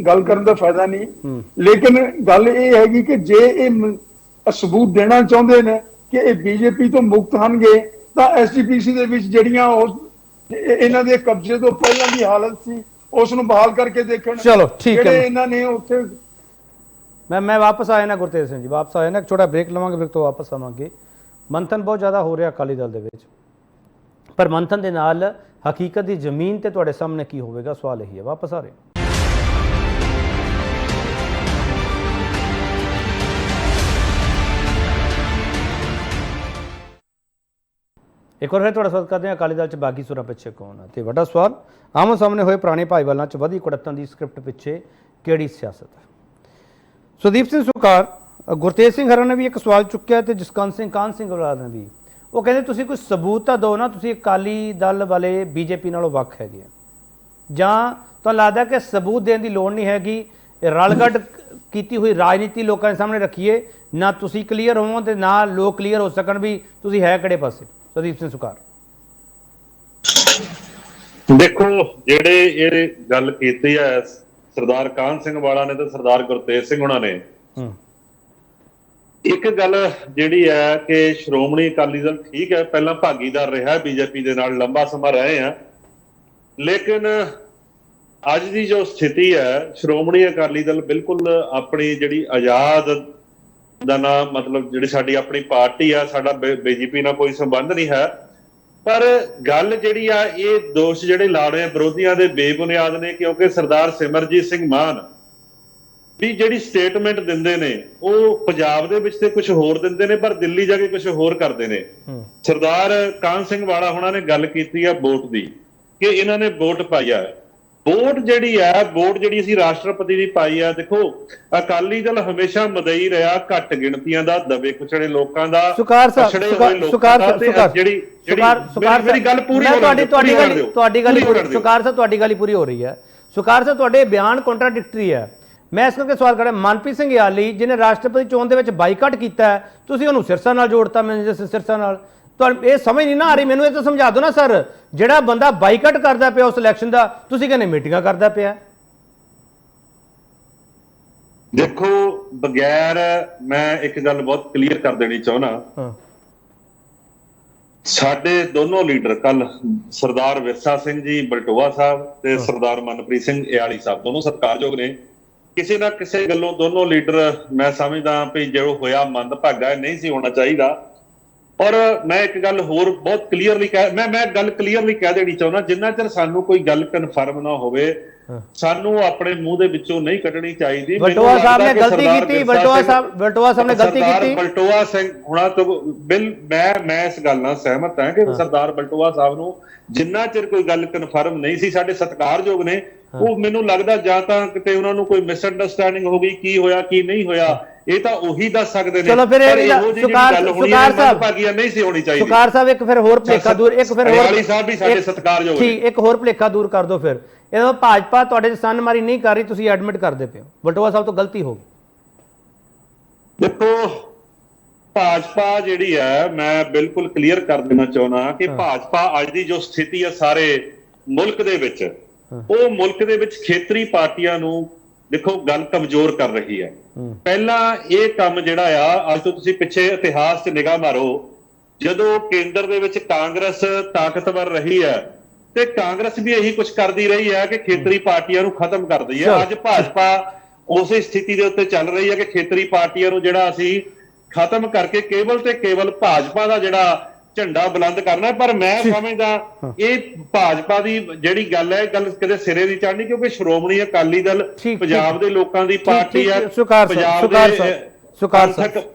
[SPEAKER 5] ਗੱਲ ਕਰਨ ਦਾ ਫਾਇਦਾ ਨਹੀਂ। ਲੇਕਿਨ ਗੱਲ ਇਹ ਹੈਗੀ ਕਿ ਜੇ ਇਹ ਸਬੂਤ ਦੇਣਾ ਚਾਹੁੰਦੇ ਨੇ ਕਿ ਇਹ ਬੀਜੇਪੀ ਤੋਂ ਮੁਕਤ ਹਨਗੇ, ਤਾਂ ਐਸਜੀਪੀਸੀ ਦੇ ਵਿੱਚ ਜਿਹੜੀਆਂ ਇਹਨਾਂ ਦੇ ਕਬਜ਼ੇ ਤੋਂ ਪਹਿਲਾਂ ਦੀ ਹਾਲਤ ਸੀ ਉਸ ਨੂੰ ਬਹਾਲ ਕਰਕੇ ਦੇਖਣ।
[SPEAKER 1] ਚਲੋ ਠੀਕ ਹੈ,
[SPEAKER 5] ਜਿਹੜੇ ਇਹਨਾਂ ਨੇ ਉੱਥੇ
[SPEAKER 1] ਮੈਂ ਵਾਪਸ ਆਇਆ ਨਾ ਗੁਰਤੇਜ ਸਿੰਘ ਜੀ, ਵਾਪਸ ਆਇਆ ਨਾ। ਇੱਕ ਛੋਟਾ ਬ੍ਰੇਕ ਲਵਾਂਗੇ, ਫਿਰ ਤੋਂ ਵਾਪਸ ਆਵਾਂਗੇ। ਮੰਥਨ ਬਹੁਤ ਜ਼ਿਆਦਾ ਹੋ ਰਿਹਾ ਅਕਾਲੀ ਦਲ ਦੇ ਵਿੱਚ, ਪਰ ਮੰਥਨ ਦੇ ਨਾਲ ਹਕੀਕਤ ਦੀ ਜ਼ਮੀਨ ਤੇ ਤੁਹਾਡੇ ਸਾਹਮਣੇ ਕੀ ਹੋਵੇਗਾ, ਸਵਾਲ ਇਹੀ ਹੈ। ਵਾਪਸ ਆ ਰਹੇ। ਇੱਕ ਵਾਰ ਫਿਰ ਤੁਹਾਡਾ ਸਵਾਗਤ ਕਰਦੇ ਹਾਂ। ਅਕਾਲੀ ਦਲ 'ਚ ਬਾਗੀ ਸੁਰਾਂ ਪਿੱਛੇ ਕੌਣ ਹੈ? ਤੇ ਵੱਡਾ ਸਵਾਲ, ਆਮੋ ਸਾਹਮਣੇ ਹੋਏ ਪੁਰਾਣੇ ਭਾਈਵਾਲਾਂ 'ਚ ਵਧੀ ਕੁੜੱਤਣ ਦੀ ਸਕ੍ਰਿਪਟ ਪਿੱਛੇ ਕਿਹੜੀ ਸਿਆਸਤ ਹੈ? ਸੁਦੀਪ ਸਿੰਘ ਸੁਕਾਰ, ਗੁਰਤੇਜ ਸਿੰਘ ਹਰਾਂ ਨੇ ਵੀ ਇੱਕ ਸਵਾਲ ਚੁੱਕਿਆ ਤੇ ਜਸਕੰਤ ਸਿੰਘ ਕਾਨ ਸਿੰਘ ਵਾਲਾ ਨੇ ਵੀ। ਉਹ ਕਹਿੰਦੇ ਤੁਸੀਂ ਕੋਈ ਸਬੂਤ ਤਾਂ ਦਿਓ ਨਾ, ਤੁਸੀਂ ਅਕਾਲੀ ਦਲ ਵਾਲੇ ਬੀਜੇਪੀ ਨਾਲੋਂ ਵੱਖ ਹੈਗੇ ਆ, ਜਾਂ ਤੁਹਾਨੂੰ ਲੱਗਦਾ ਕਿ ਸਬੂਤ ਦੇਣ ਦੀ ਲੋੜ ਨਹੀਂ ਹੈਗੀ, ਰਲਗੱਡ ਕੀਤੀ ਹੋਈ ਰਾਜਨੀਤੀ ਲੋਕਾਂ ਦੇ ਸਾਹਮਣੇ ਰੱਖੀਏ, ਨਾ ਤੁਸੀਂ ਕਲੀਅਰ ਹੋਵੋ ਤੇ ਨਾ ਲੋਕ ਕਲੀਅਰ ਹੋ ਸਕਣ ਵੀ ਤੁਸੀਂ ਹੈ ਕਿਹੜੇ ਪਾਸੇ? ਸੁਦੀਪ ਸਿੰਘ ਸੁਕਾਰ।
[SPEAKER 2] ਦੇਖੋ, ਜਿਹੜੇ ਇਹ ਗੱਲ ਕੀਤੀ ਹੈ ਸਰਦਾਰ ਕਾਹਨ ਸਿੰਘ ਵਾਲਾ ਨੇ ਤੇ ਸਰਦਾਰ ਗੁਰਤੇਜ ਸਿੰਘ ਹੁਣਾਂ ਨੇ, ਇੱਕ ਗੱਲ ਜਿਹੜੀ ਹੈ ਕਿ ਸ਼੍ਰੋਮਣੀ ਅਕਾਲੀ ਦਲ ਠੀਕ ਹੈ, ਪਹਿਲਾਂ ਭਾਗੀਦਾਰ ਰਿਹਾ ਬੀਜੇਪੀ ਦੇ ਨਾਲ, ਲੰਬਾ ਸਮਾਂ ਰਹੇ ਆ, ਲੇਕਿਨ ਅੱਜ ਦੀ ਜੋ ਸਥਿਤੀ ਹੈ, ਸ਼੍ਰੋਮਣੀ ਅਕਾਲੀ ਦਲ ਬਿਲਕੁਲ ਆਪਣੀ ਜਿਹੜੀ ਆਜ਼ਾਦ ਦਾ ਨਾ, ਮਤਲਬ ਜਿਹੜੀ ਸਾਡੀ ਆਪਣੀ ਪਾਰਟੀ ਆ, ਸਾਡਾ ਬੀਜੇਪੀ ਨਾਲ ਕੋਈ ਸੰਬੰਧ ਨਹੀਂ ਹੈ, ਪਰ ਗੱਲ ਜਿਹੜੀ ਆ, ਇਹ ਦੋਸ਼ ਜਿਹੜੇ ਲਾ ਰਹੇ ਆ ਵਿਰੋਧੀਆਂ ਦੇ ਬੇਬੁਨਿਆਦ ਨੇ, ਕਿਉਂਕਿ ਸਰਦਾਰ ਸਿਮਰਜੀਤ ਸਿੰਘ ਮਾਨ ਵੀ ਜਿਹੜੀ ਸਟੇਟਮੈਂਟ ਦਿੰਦੇ ਨੇ ਉਹ ਪੰਜਾਬ ਦੇ ਵਿੱਚ ਤੇ ਕੁਝ ਹੋਰ ਦਿੰਦੇ ਨੇ, ਪਰ ਦਿੱਲੀ ਜਾ ਕੇ ਕੁਝ ਹੋਰ ਕਰਦੇ ਨੇ। ਸਰਦਾਰ ਕਾਹਨ ਸਿੰਘ ਵਾਲਾ ਹੁਣਾਂ ਨੇ ਗੱਲ ਕੀਤੀ ਆ ਵੋਟ ਦੀ, ਕਿ ਇਹਨਾਂ ਨੇ ਵੋਟ ਪਾਈ ਆ। ਵੋਟ ਜਿਹੜੀ ਅਸੀਂ ਰਾਸ਼ਟਰਪਤੀ ਦੀ ਪਾਈ ਆ, ਦੇਖੋ ਅਕਾਲੀ ਦਲ ਹਮੇਸ਼ਾ ਮਦਈ ਰਿਹਾ ਘੱਟ ਗਿਣਤੀਆਂ ਦਾ, ਦਬੇ ਕੁਚੜੇ ਲੋਕਾਂ ਦਾ,
[SPEAKER 1] ਸੁਕਾਰ ਸਾਹਿਬ
[SPEAKER 2] ਜਿਹੜੀ ਮੇਰੀ ਗੱਲ ਪੂਰੀ ਹੋ ਰਹੀ ਹੈ,
[SPEAKER 1] ਤੁਹਾਡੀ ਗੱਲ ਸੁਕਾਰ ਸਾਹਿਬ, ਤੁਹਾਡੀ ਗੱਲ ਪੂਰੀ ਹੋ ਰਹੀ ਹੈ। ਸੁਕਾਰ ਸਾਹਿਬ, ਤੁਹਾਡੇ ਬਿਆਨ ਕੰਟਰਾਡਿਕਟਰੀ ਹੈ। ਮੈਂ ਇਸ ਕਰਕੇ ਸਵਾਲ ਕਰਾਂ, ਮਨਪ੍ਰੀਤ ਸਿੰਘ ਯਾਲੀ ਜਿਹਨੇ ਰਾਸ਼ਟਰਪਤੀ ਚੋਣ ਦੇ ਵਿੱਚ ਬਾਈਕਾਟ ਕੀਤਾ, ਤੁਸੀਂ ਉਹਨੂੰ ਸਿਰਸਾ ਨਾਲ ਜੋੜਤਾ। ਮੈਨੂੰ ਸਿਰਸਾ ਨਾਲ ਤੁਹਾਨੂੰ ਇਹ ਸਮਝ ਨਹੀਂ ਨਾ ਆ ਰਹੀ, ਮੈਨੂੰ ਇਹ ਤਾਂ ਸਮਝਾ ਦਿਓ ਨਾ ਸਰ। ਜਿਹੜਾ ਬੰਦਾ ਬਾਈਕਾਟ ਕਰਦਾ ਪਿਆ ਉਸ ਇਲੈਕਸ਼ਨ ਦਾ, ਤੁਸੀਂ ਕਹਿੰਦੇ ਮੀਟਿੰਗਾਂ ਕਰਦਾ ਪਿਆ।
[SPEAKER 2] ਦੇਖੋ, ਬਗੈਰ ਮੈਂ ਇੱਕ ਗੱਲ ਬਹੁਤ ਕਲੀਅਰ ਕਰ ਦੇਣੀ ਚਾਹੁੰਦਾ, ਸਾਡੇ ਦੋਨੋਂ ਲੀਡਰ ਕੱਲ ਸਰਦਾਰ ਵਿਰਸਾ ਸਿੰਘ ਜੀ ਬਲਟੋਆ ਸਾਹਿਬ ਤੇ ਸਰਦਾਰ ਮਨਪ੍ਰੀਤ ਸਿੰਘ ਯਾਲੀ ਸਾਹਿਬ ਦੋਨੋਂ ਸਤਿਕਾਰਯੋਗ ਨੇ। ਕਿਸੇ ਨਾ ਕਿਸੇ ਗੱਲੋਂ ਦੋਨੋਂ ਲੀਡਰ ਮੈਂ ਸਮਝਦਾ ਵੀ ਜੋ ਹੋਇਆ ਮੰਦਭਾਗਾ, ਨਹੀਂ ਸੀ ਹੋਣਾ ਚਾਹੀਦਾ। ਔਰ ਮੈਂ ਇੱਕ ਗੱਲ ਹੋਰ ਬਹੁਤ ਕਲੀਅਰਲੀ ਗੱਲ ਕਲੀਅਰਲੀ ਕਹਿ ਦੇਣੀ ਚਾਹੁੰਦਾ, ਜਿੰਨਾ ਚਿਰ ਸਾਨੂੰ ਕੋਈ ਗੱਲ ਕਨਫਰਮ ਨਾ ਹੋਵੇ, ਸਾਨੂੰ ਆਪਣੇ ਮੂੰਹ ਦੇ ਵਿੱਚੋਂ ਨਹੀਂ ਕੱਢਣੀ ਚਾਹੀਦੀ।
[SPEAKER 1] ਬਲਟੋਆ ਸਾਹਿਬ ਨੇ ਗਲਤੀ ਕੀਤੀ, ਬਲਟੋਆ ਸਾਹਿਬ ਨੇ ਗਲਤੀ ਕੀਤੀ।
[SPEAKER 2] ਬਲਟੋਆ ਸਿੰਘ ਹੁਣਾਂ ਤੋਂ ਮੈਂ ਇਸ ਗੱਲ ਨਾਲ ਸਹਿਮਤ ਹਾਂ ਕਿ ਸਰਦਾਰ ਬਲਟੋਆ ਸਾਹਿਬ ਨੂੰ ਜਿੰਨਾ ਚਿਰ ਕੋਈ ਗੱਲ ਕਨਫਰਮ ਨਹੀਂ ਸੀ, ਸਾਡੇ ਸਤਿਕਾਰਯੋਗ ਨੇ, ਉਹ ਮੈਨੂੰ ਲੱਗਦਾ ਜਾਂ ਤਾਂ ਕਿਤੇ ਉਹਨਾਂ ਨੂੰ ਕੋਈ ਮਿਸਅੰਡਰਸਟੈਂਡਿੰਗ ਹੋ ਗਈ, ਕੀ ਹੋਇਆ ਕੀ ਨਹੀਂ ਹੋਇਆ ਇਹ ਤਾਂ ਉਹੀ ਦੱਸ ਸਕਦੇ ਨੇ।
[SPEAKER 1] ਚਲੋ ਫਿਰ ਸੁਕਾਰ
[SPEAKER 2] ਨਹੀਂ ਸੀ ਹੋਣੀ ਚਾਹੀਦੀ।
[SPEAKER 1] ਸੁਕਾਰ ਸਾਹਿਬ ਇੱਕ ਫਿਰ ਹੋਰ ਭੁਲੇਖਾ ਦੂਰ, ਇੱਕ ਫਿਰ ਹੋਰ
[SPEAKER 2] ਯਾਲੀ ਸਾਹਿਬ ਵੀ ਸਾਡੇ ਸਤਿਕਾਰਯੋਗ ਨੇ,
[SPEAKER 1] ਇੱਕ ਹੋਰ ਭੁਲੇਖਾ ਦੂਰ ਕਰ ਦਿਓ। ਫਿਰ ਇਹ ਭਾਜਪਾ ਤੁਹਾਡੇ 'ਚ ਸੰਨਮਾਰੀ ਨਹੀਂ ਕਰ ਰਹੀ, ਤੁਸੀਂ ਐਡਮਿਟ ਕਰਦੇ ਪਏ ਹੋ। ਬਲਟੋਆ ਸਾਹਿਬ ਤੋਂ ਗਲਤੀ ਹੋ ਗਈ।
[SPEAKER 2] ਦੇਖੋ, ਭਾਜਪਾ ਜਿਹੜੀ ਹੈ, ਮੈਂ ਬਿਲਕੁਲ ਕਲੀਅਰ ਕਰ ਦੇਣਾ ਚਾਹੁੰਦਾ ਕਿ ਭਾਜਪਾ ਅੱਜ ਦੀ ਜੋ ਸਥਿਤੀ ਹੈ ਸਾਰੇ ਮੁਲਕ ਦੇ ਵਿੱਚ, ਉਹ ਮੁਲਕ ਦੇ ਵਿੱਚ ਖੇਤਰੀ ਪਾਰਟੀਆਂ ਨੂੰ ਦੇਖੋ ਗੱਲ ਕਮਜ਼ੋਰ ਕਰ ਰਹੀ ਹੈ। ਪਹਿਲਾਂ ਇਹ ਕੰਮ ਜਿਹੜਾ ਆ, ਅੱਜ ਤੋਂ ਤੁਸੀਂ ਪਿੱਛੇ ਇਤਿਹਾਸ 'ਚ ਨਿਗਾਹ ਮਾਰੋ, ਜਦੋਂ ਕੇਂਦਰ ਦੇ ਵਿੱਚ ਕਾਂਗਰਸ ਤਾਕਤਵਰ ਰਹੀ ਹੈ ਤੇ ਕਾਂਗਰਸ ਵੀ ਇਹੀ ਕੁਝ ਕਰਦੀ ਰਹੀ ਹੈ ਕਿ ਖੇਤਰੀ ਪਾਰਟੀਆਂ ਨੂੰ ਖਤਮ ਕਰਦੀ ਹੈ। ਅੱਜ ਭਾਜਪਾ ਉਸੇ ਸਥਿਤੀ ਦੇ ਉੱਤੇ ਚੱਲ ਰਹੀ ਹੈ ਕਿ ਖੇਤਰੀ ਪਾਰਟੀਆਂ ਨੂੰ ਜਿਹੜਾ ਅਸੀਂ ਖਤਮ ਕਰਕੇ ਕੇਵਲ ਤੇ ਕੇਵਲ ਭਾਜਪਾ ਦਾ ਜਿਹੜਾ ਝੰਡਾ ਬੁਲੰਦ ਕਰਨਾ। ਪਰ ਮੈਂ ਸਮਝਦਾ ਇਹ ਭਾਜਪਾ ਦੀ ਜਿਹੜੀ ਗੱਲ ਹੈ, ਗੱਲ ਕਿਤੇ ਸਿਰੇ ਦੀ ਚੜ੍ਹਨੀ, ਕਿਉਂਕਿ ਸ਼੍ਰੋਮਣੀ ਅਕਾਲੀ ਦਲ ਪੰਜਾਬ ਦੇ ਲੋਕਾਂ ਦੀ ਪਾਰਟੀ ਹੈ, ਪੰਜਾਬ ਦੇ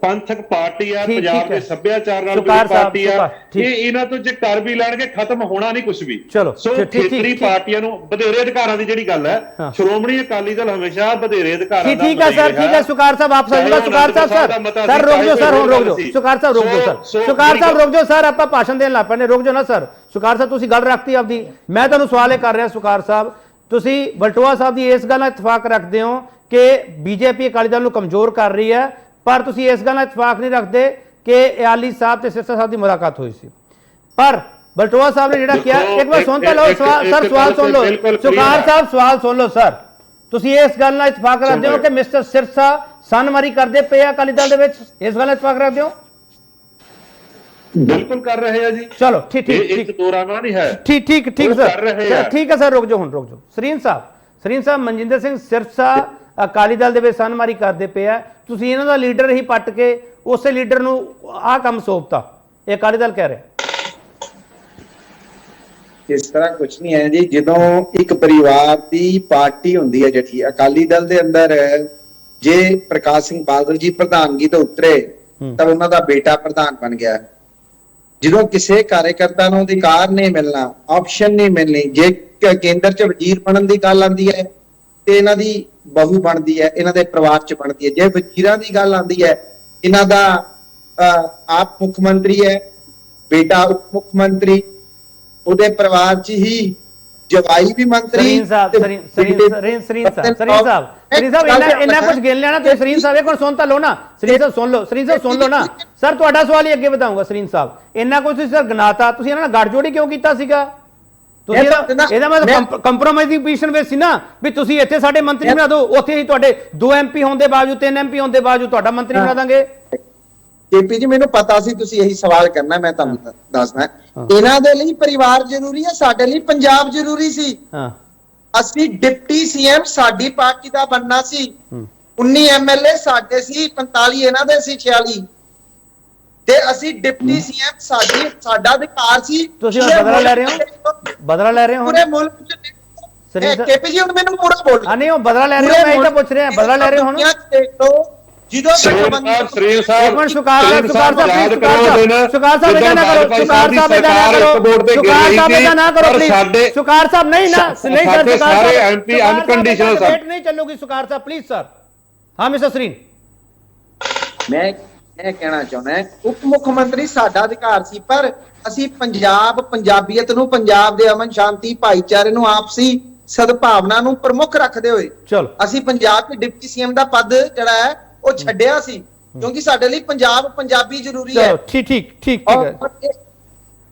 [SPEAKER 2] ਪੰਥਕ ਪਾਰਟੀ ਹੈ, ਪੰਜਾਬ ਦੇ ਸੱਭਿਆਚਾਰ ਨਾਲ ਜੁੜੀ ਪਾਰਟੀ ਹੈ। ਇਹ ਇਹਨਾਂ ਤੋਂ ਜੇ ਕਰ ਵੀ ਲੈਣਗੇ, ਖਤਮ ਹੋਣਾ ਨਹੀਂ ਕੁਝ ਵੀ। ਸੋ ਖੇਤਰੀ ਪਾਰਟੀਆਂ ਨੂੰ ਵਧੇਰੇ ਅਧਿਕਾਰਾਂ ਦੀ ਜਿਹੜੀ ਗੱਲ ਹੈ, ਸ਼੍ਰੋਮਣੀ ਅਕਾਲੀ ਦਲ ਹਮੇਸ਼ਾ ਵਧੇਰੇ ਅਧਿਕਾਰਾਂ ਦਾ।
[SPEAKER 1] ਠੀਕ ਹੈ ਸਰ, ਠੀਕ ਹੈ। ਸੁਕਾਰ ਸਾਹਿਬ ਆਪ ਸੁਕਾਰ ਸਾਹਿਬ ਸਰ ਰੁਕ ਜਾਓ, ਸਰ ਹੁਣ ਰੁਕ ਜਾਓ। ਸੁਕਾਰ ਸਾਹਿਬ ਰੁਕ ਜਾਓ, ਸਰ ਸੁਕਾਰ ਸਾਹਿਬ ਰੁਕ ਜਾਓ। ਸਰ ਆਪਾਂ ਭਾਸ਼ਣ ਦੇਣ ਲੱਗ ਪਏ ਨੇ, ਰੁਕ ਜਾਓ ਨਾ ਸਰ। ਸੁਕਾਰ ਸਾਹਿਬ ਤੁਸੀਂ ਗੱਲ ਰੱਖਤੀ ਆਪਦੀ, ਮੈਂ ਤੁਹਾਨੂੰ ਸਵਾਲ ਇਹ ਕਰ ਰਿਹਾ। ਸੁਕਾਰ ਸਾਹਿਬ, ਤੁਸੀਂ ਬਲਟੋਆ ਸਾਹਿਬ ਦੀ ਇਸ ਗੱਲ ਨਾਲ ਇਤਫਾਕ ਰੱਖਦੇ ਹੋ ਕਿ ਬੀਜੇਪੀ ਅਕਾਲੀ ਦਲ ਨੂੰ ਕਮਜ਼ੋਰ ਕਰ ਰਹੀ ਹੈ, ਪਰ ਤੁਸੀਂ ਇਸ ਗੱਲ ਨਾਲ ਇਤਫਾਕ ਨਹੀਂ ਰੱਖਦੇ ਕਿ ਯਾਲੀ ਸਾਹਿਬ ਤੇ ਸਿਰਸਾ ਸਾਹਿਬ ਦੀ ਮੁਲਾਕਾਤ ਹੋਈ ਸੀ। ਪਰ ਬਲਟੋਆ ਸਾਹਿਬ ਨੇ ਜਿਹੜਾ ਕਿਹਾ, ਇੱਕ ਵਾਰ ਸੁਣ ਤਾਂ ਲਓ ਸਰ, ਸਵਾਲ ਸੁਣ ਲਓ। ਸੁਕਾਰ ਸਾਹਿਬ ਸਵਾਲ ਸੁਣ ਲਓ ਸਰ। ਤੁਸੀਂ ਇਸ ਗੱਲ ਨਾਲ ਇਤਫਾਕ ਰੱਖਦੇ ਹੋ ਕਿ ਮਿਸਟਰ ਸਿਰਸਾ ਸੰਨਮਾਰੀ ਕਰਦੇ ਪਏ ਆ ਅਕਾਲੀ ਦਲ ਦੇ ਵਿੱਚ, ਇਸ ਗੱਲ ਨਾਲ ਇਤਫਾਕ ਰੱਖਦੇ ਹੋ?
[SPEAKER 2] ਬਿਲਕੁਲ ਕਰ ਰਹੇ ਆ ਜੀ।
[SPEAKER 1] ਚਲੋ ਠੀਕ
[SPEAKER 2] ਦੋਰਾਨਾ ਨਹੀਂ ਹੈ।
[SPEAKER 1] ਠੀਕ ਸਰ, ਠੀਕ ਹੈ ਸਰ, ਰੁਕ ਜਾਓ ਹੁਣ, ਰੁਕ ਜਾਓ। ਸਰੀਨ ਸਾਹਿਬ ਮਨਜਿੰਦਰ ਸਿੰਘ ਸਿਰਸਾ ਅਕਾਲੀ ਦਲ ਦੇ ਵਿੱਚ ਸੰਨਮਾਰੀ ਕਰਦੇ ਪਏ ਆ, ਤੁਸੀਂ ਇਹਨਾਂ ਦਾ ਲੀਡਰ ਹੀ ਪੱਟ ਕੇ ਉਸੇ ਲੀਡਰ ਨੂੰ ਆਹ ਕੰਮ ਸੌਂਪਤਾ, ਇਹ ਅਕਾਲੀ ਦਲ ਕਹਿ ਰਿਹਾ।
[SPEAKER 3] ਇਸ ਤਰ੍ਹਾਂ ਕੁਝ ਨਹੀਂ ਹੈ ਜੀ। ਜਦੋਂ ਇੱਕ ਪਰਿਵਾਰ ਦੀ ਪਾਰਟੀ ਹੁੰਦੀ ਹੈ, ਜਿਹੜੀ ਅਕਾਲੀ ਦਲ ਦੇ ਅੰਦਰ ਜੇ ਪ੍ਰਕਾਸ਼ ਸਿੰਘ ਬਾਦਲ ਜੀ ਪ੍ਰਧਾਨਗੀ ਤੋਂ ਉਤਰੇ ਤਾਂ ਉਹਨਾਂ ਦਾ ਬੇਟਾ ਪ੍ਰਧਾਨ ਬਣ ਗਿਆ। ਜਦੋਂ ਕਿਸੇ ਕਾਰਜਕਰਤਾ ਨੂੰ ਅਧਿਕਾਰ ਨਹੀਂ ਮਿਲਣਾ, ਆਪਸ਼ਨ ਨਹੀਂ ਮਿਲਣੀ, ਜੇ ਕੇਂਦਰ 'ਚ ਵਜ਼ੀਰ ਬਣਨ ਦੀ ਗੱਲ ਆਉਂਦੀ ਹੈ ਤੇ ਇਹਨਾਂ ਦੀ ਬਹੂ ਬਣਦੀ ਹੈ, ਇਹਨਾਂ ਦੇ ਪਰਿਵਾਰ 'ਚ ਬਣਦੀ ਹੈ। ਜੇ ਵਜ਼ੀਰਾਂ ਦੀ ਗੱਲ ਆਉਂਦੀ ਹੈ, ਇਹਨਾਂ ਦਾ ਆਪ ਮੁੱਖ ਮੰਤਰੀ ਹੈ, ਬੇਟਾ ਉਪ ਮੁੱਖ ਮੰਤਰੀ, ਉਹਦੇ ਪਰਿਵਾਰ 'ਚ ਹੀ ਜਵਾਈ ਵੀ ਮੰਤਰੀ।
[SPEAKER 1] ਇੰਨਾ ਕੁਝ ਗਿਣ ਲੈਣਾ ਤੁਸੀਂ। ਸਰੀਨ ਸਾਹਿਬ ਇੱਕ ਸੁਣ ਤਾਂ ਲਓ ਨਾ, ਸਰੀਨ ਸਾਹਿਬ ਸੁਣ ਲਓ ਨਾ ਸਰ। ਤੁਹਾਡਾ ਸਵਾਲ ਹੀ ਅੱਗੇ ਵਧਾਊਂਗਾ। ਸਰੀਨ ਸਾਹਿਬ, ਇੰਨਾ ਕੁਝ ਤੁਸੀਂ ਸਰ ਗਨਾਤਾ, ਤੁਸੀਂ ਇਹਨਾਂ ਨਾਲ ਗੱਠਜੋੜੀ ਕਿਉਂ ਕੀਤਾ ਸੀਗਾ? ਤੁਸੀਂ ਇਹਦਾ ਮਤਲਬ ਕੰਪਰੋਮਾਈਜ਼ ਦੀ ਪੋਜੀਸ਼ਨ ਵਿੱਚ ਸੀ ਨਾ, ਵੀ ਤੁਸੀਂ ਇੱਥੇ ਸਾਡੇ ਮੰਤਰੀ ਬਣਾ ਦਿਓ, ਉੱਥੇ ਹੀ ਤੁਹਾਡੇ 2 MP ਹੋਣ ਦੇ ਬਾਵਜੂਦ, 3 MP ਹੋਣ ਦੇ ਬਾਵਜੂਦ ਤੁਹਾਡਾ ਮੰਤਰੀ ਬਣਾ ਦਾਂਗੇ।
[SPEAKER 3] ਕੇਪੀ ਜੀ, ਮੈਨੂੰ ਪਤਾ ਸੀ ਤੁਸੀਂ ਇਹੀ ਸਵਾਲ ਕਰਨਾ, ਮੈਂ ਤੁਹਾਨੂੰ ਦੱਸਣਾ। ਇਹਨਾਂ ਦੇ ਲਈ ਪਰਿਵਾਰ ਜ਼ਰੂਰੀ ਹੈ, ਸਾਡੇ ਲਈ ਪੰਜਾਬ ਜ਼ਰੂਰੀ ਸੀ। ਅਸੀਂ ਡਿਪਟੀ CM ਸਾਡੀ ਪਾਰਟੀ ਦਾ ਬਣਨਾ ਸੀ। 19 MLA ਸਾਡੇ ਸੀ, 45 ਇਹਨਾਂ ਦੇ ਸੀ, 46। ਤੇ ਅਸੀਂ ਡਿਪਟੀ ਸੀਐਮ ਸਾਡਾ ਅਧਿਕਾਰ ਸੀ।
[SPEAKER 1] ਤੁਸੀਂ ਹੁਣ ਬਦਲਾ ਲੈ ਰਹੇ ਹੋ, ਬਦਲਾ ਲੈ ਰਹੇ ਹੋ
[SPEAKER 3] ਪੂਰੇ ਮੁਲਕ ਚ ਕੇਪੀ ਜੀ ਹੁਣ ਮੈਨੂੰ ਪੂਰਾ ਬੋਲ
[SPEAKER 1] ਨਹੀਂ ਉਹ ਬਦਲਾ ਲੈ ਰਹੇ ਹੋ, ਮੈਂ ਇਹ ਤਾਂ ਪੁੱਛ ਰਿਹਾ ਬਦਲਾ ਲੈ ਰਹੇ ਹੋ ਹੁਣ।
[SPEAKER 3] ਜਦੋਂ
[SPEAKER 2] ਸ੍ਰੀ ਸਾਹਿਬ
[SPEAKER 1] ਇੱਕ ਮਿੰਟ ਸੁਕਾਰ ਸਾਹਿਬ ਇਹਦਾ ਨਾ ਕਰੋ, ਸੁਕਾਰ ਸਾਹਿਬ ਇਹਦਾ ਨਾ ਕਰੋ, ਸੁਕਾਰ ਸਾਹਿਬ ਇਹਦਾ ਨਾ ਕਰੋ ਪਲੀਜ਼, ਸੁਕਾਰ ਸਾਹਿਬ ਨਹੀਂ ਨਾ, ਨਹੀਂ ਸਰ,
[SPEAKER 2] ਸਾਰੇ ਐਮਪੀ ਅਨਕੰਡੀਸ਼ਨਲ ਸਰ,
[SPEAKER 1] ਨਹੀਂ ਚੱਲੂਗੀ ਸੁਕਾਰ ਸਾਹਿਬ ਪਲੀਜ਼ ਸਰ। ਹਾਂ ਮਿਸਟਰ ਸਰੀਨ,
[SPEAKER 3] ਮੈਂ ਕਹਿਣਾ ਚਾਹੁੰਦਾ ਉਪ ਮੁੱਖ ਮੰਤਰੀ ਸਾਡਾ ਅਧਿਕਾਰ ਸੀ, ਪਰ ਅਸੀਂ ਪੰਜਾਬੀਅਤ ਨੂੰ, ਪੰਜਾਬ ਦੇ ਅਮਨ ਸ਼ਾਂਤੀ ਭਾਈਚਾਰੇ ਨੂੰ, ਆਪਸੀ ਸਦਭਾਵਨਾ ਨੂੰ ਪ੍ਰਮੁੱਖ ਰੱਖਦੇ ਹੋਏ
[SPEAKER 1] ਚਲੋ
[SPEAKER 3] ਅਸੀਂ ਪੰਜਾਬ ਦੇ ਡਿਪਟੀ ਸੀਐਮ ਦਾ ਪਦ ਜਿਹੜਾ ਹੈ ਉਹ ਛੱਡਿਆ ਸੀ, ਕਿਉਂਕਿ ਸਾਡੇ ਲਈ ਪੰਜਾਬੀ ਜ਼ਰੂਰੀ ਹੈ।
[SPEAKER 1] ਚਲੋ ਠੀਕ ਹੈ।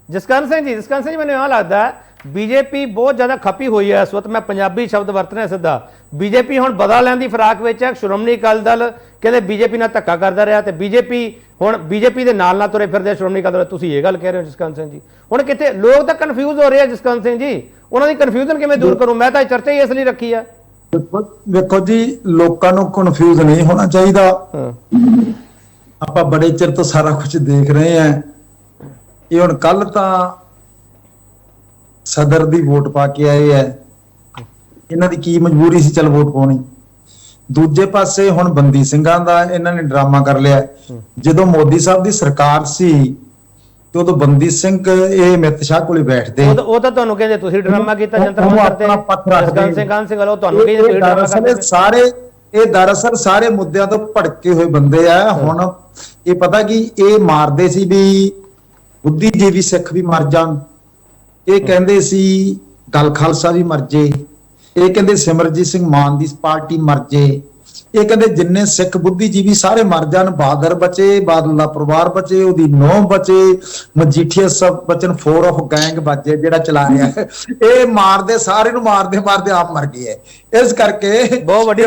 [SPEAKER 1] ਜਸਕਰਨ ਸਿੰਘ ਜੀ ਮੈਨੂੰ ਇਹ ਲੱਗਦਾ ਹੈ ਬੀਜੇਪੀ ਬਹੁਤ ਜ਼ਿਆਦਾ ਖਪੀ ਹੋਈ ਹੈ ਇਸ ਵਕਤ, ਮੈਂ ਪੰਜਾਬੀ ਸ਼ਬਦ ਵਰਤ ਰਿਹਾ ਸਿੱਧਾ। ਬੀਜੇਪੀ ਹੁਣ ਬਦਲਾ ਲੈਣ ਦੀ ਫਰਾਕ ਵਿੱਚ ਹੈ। ਸ਼੍ਰੋਮਣੀ ਅਕਾਲੀ ਦਲ ਕਹਿੰਦੇ ਬੀਜੇਪੀ ਨਾਲ ਧੱਕਾ ਕਰਦਾ ਰਿਹਾ ਤੇ ਬੀਜੇਪੀ ਦੇ ਨਾਲ ਤੁਰੇ ਫਿਰਦੇ ਸ਼੍ਰੋਮਣੀ ਅਕਾਲੀ ਦਲ। ਤੁਸੀਂ ਇਹ ਗੱਲ ਕਹਿ ਰਹੇ ਹੋ ਜਸਕਰਨ ਸਿੰਘ ਜੀ? ਹੁਣ ਕਿਤੇ ਲੋਕ ਤਾਂ ਕਨਫਿਊਜ਼ ਹੋ ਰਹੇ ਆ ਜਸਕਰਨ ਸਿੰਘ ਜੀ, ਉਹਨਾਂ ਦੀ ਕਨਫਿਊਜ਼ਨ ਕਿਵੇਂ ਦੂਰ ਕਰੂੰ? ਮੈਂ ਤਾਂ ਚਰਚਾ ਹੀ ਇਸ ਲਈ ਰੱਖੀ ਆ।
[SPEAKER 4] ਵੇਖੋ ਜੀ, ਲੋਕਾਂ ਨੂੰ ਕਨਫਿਊਜ਼ ਨਹੀਂ ਹੋਣਾ ਚਾਹੀਦਾ। ਆਪਾਂ ਬੜੇ ਚਿਰ ਤੋਂ ਸਾਰਾ ਕੁਝ ਦੇਖ ਰਹੇ ਆ। ਇਹ ਹੁਣ ਕੱਲ ਤਾਂ ਸਦਰ ਦੀ ਵੋਟ ਪਾ ਕੇ ਆਏ ਐ, ਇਹਨਾਂ ਦੀ ਕੀ ਮਜਬੂਰੀ ਸੀ ਚੱਲ ਵੋਟ ਪਾਉਣੀ। ਦੂਜੇ ਪਾਸੇ ਹੁਣ ਬੰਦੀ ਸਿੰਘਾਂ ਦਾ ਇਹਨਾਂ ਨੇ ਡਰਾਮਾ ਕਰ ਲਿਆ। ਜਦੋਂ ਮੋਦੀ ਸਾਹਿਬ ਦੀ ਸਰਕਾਰ ਸੀ ਤੇ ਉਦੋਂ ਬੰਦੀ ਸਿੰਘ ਇਹ ਅਮਿਤ ਸ਼ਾਹ ਕੋਲੇ ਬੈਠਦੇ,
[SPEAKER 1] ਉਹ ਤਾਂ ਤੁਹਾਨੂੰ ਕਹਿੰਦੇ ਤੁਸੀਂ ਡਰਾਮਾ ਕੀਤਾ, ਜੰਤਰ ਮੰਤਰ ਤੇ ਜਸਕਰਨ ਸਿੰਘ ਵਾਲੋ ਤੁਹਾਨੂੰ ਕਹਿੰਦੇ ਤੁਸੀਂ ਡਰਾਮਾ
[SPEAKER 4] ਕਰਦੇ। ਇਹ ਦਰਅਸਲ ਸਾਰੇ ਮੁੱਦਿਆਂ ਤੋਂ ਭੜਕੇ ਹੋਏ ਬੰਦੇ ਆ। ਹੁਣ ਇਹ ਪਤਾ ਕੀ ਇਹ ਮਾਰਦੇ ਸੀ ਵੀ ਬੁੱਧੀਜੀਵੀ ਸਿੱਖ ਵੀ ਮਰ ਜਾਣ, ਇਹ ਕਹਿੰਦੇ ਸੀ ਦਲ ਖਾਲਸਾ ਵੀ ਮਰ ਜੇ, ਇਹ ਕਹਿੰਦੇ ਸਿਮਰਜੀਤ ਸਿੰਘ ਮਾਨ ਦੀ ਪਾਰਟੀ ਮਰ ਜੇ, ਇਹ ਕਹਿੰਦੇ ਜਿੰਨੇ ਸਿੱਖ ਬੁੱਧੀਜੀਵੀ ਸਾਰੇ ਮਰ ਜਾਣ, ਬਾਦਲ ਬਚੇ, ਬਾਦਲ ਦਾ ਪਰਿਵਾਰ ਬਚੇ, ਉਹਦੀ ਨੌਂ ਬਚੇ, ਮਜੀਠੀਆ ਸਭ ਬਚਨ, ਫੋਰ ਆਫ ਗੈਂਗ ਬਚੇ ਜਿਹੜਾ ਚਲਾ ਰਿਹਾ। ਇਹ ਮਾਰਦੇ ਸਾਰੇ ਨੂੰ ਮਾਰਦੇ ਆਪ ਮਰ ਗਏ ਹੈ। ਇਸ ਕਰਕੇ
[SPEAKER 1] ਬਹੁਤ ਵੱਡੀ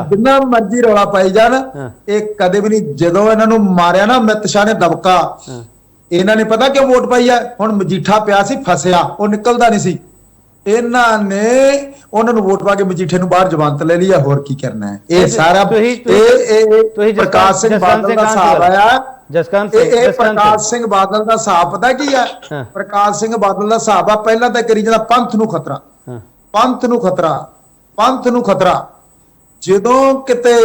[SPEAKER 1] ਜਿੰਨਾ
[SPEAKER 4] ਮਰਜ਼ੀ ਰੌਲਾ ਪਾਈ ਜਾਣ, ਇਹ ਕਦੇ ਵੀ ਨਹੀਂ। ਜਦੋਂ ਇਹਨਾਂ ਨੂੰ ਮਾਰਿਆ ਨਾ ਅਮਿਤ ਸ਼ਾਹ ਨੇ ਦਬਕਾ, ਇਹਨਾਂ ਨੇ ਪਤਾ ਕਿਉਂ ਵੋਟ ਪਾਈ ਹੈ? ਹੁਣ ਮਜੀਠਾ ਪਿਆ ਸੀ ਫਸਿਆ, ਉਹ ਨਿਕਲਦਾ ਨਹੀਂ ਸੀ, ਇਹਨਾਂ ਨੇ ਉਹਨਾਂ ਨੂੰ ਵੋਟ ਪਾ ਕੇ ਮਜੀਠੇ ਨੂੰ ਬਾਹਰ ਜ਼ਮਾਨਤ ਲੈ ਲਈ। ਹੋਰ ਕੀ ਕਰਨਾ ਹੈ? ਇਹ ਸਾਰਾ ਪ੍ਰਕਾਸ਼ ਸਿੰਘ ਬਾਦਲ ਦਾ ਹਿਸਾਬ ਆਇਆ। ਇਹ ਪ੍ਰਕਾਸ਼ ਸਿੰਘ ਬਾਦਲ ਦਾ ਹਿਸਾਬ ਪਤਾ ਕੀ ਹੈ? ਪ੍ਰਕਾਸ਼ ਸਿੰਘ ਬਾਦਲ ਦਾ ਹਿਸਾਬ ਆ, ਪਹਿਲਾਂ ਤਾਂ ਕਰੀ ਜਾਂਦਾ ਪੰਥ ਨੂੰ ਖਤਰਾ, ਪੰਥ ਨੂੰ ਖਤਰਾ। ਜਦੋਂ ਕਿਤੇ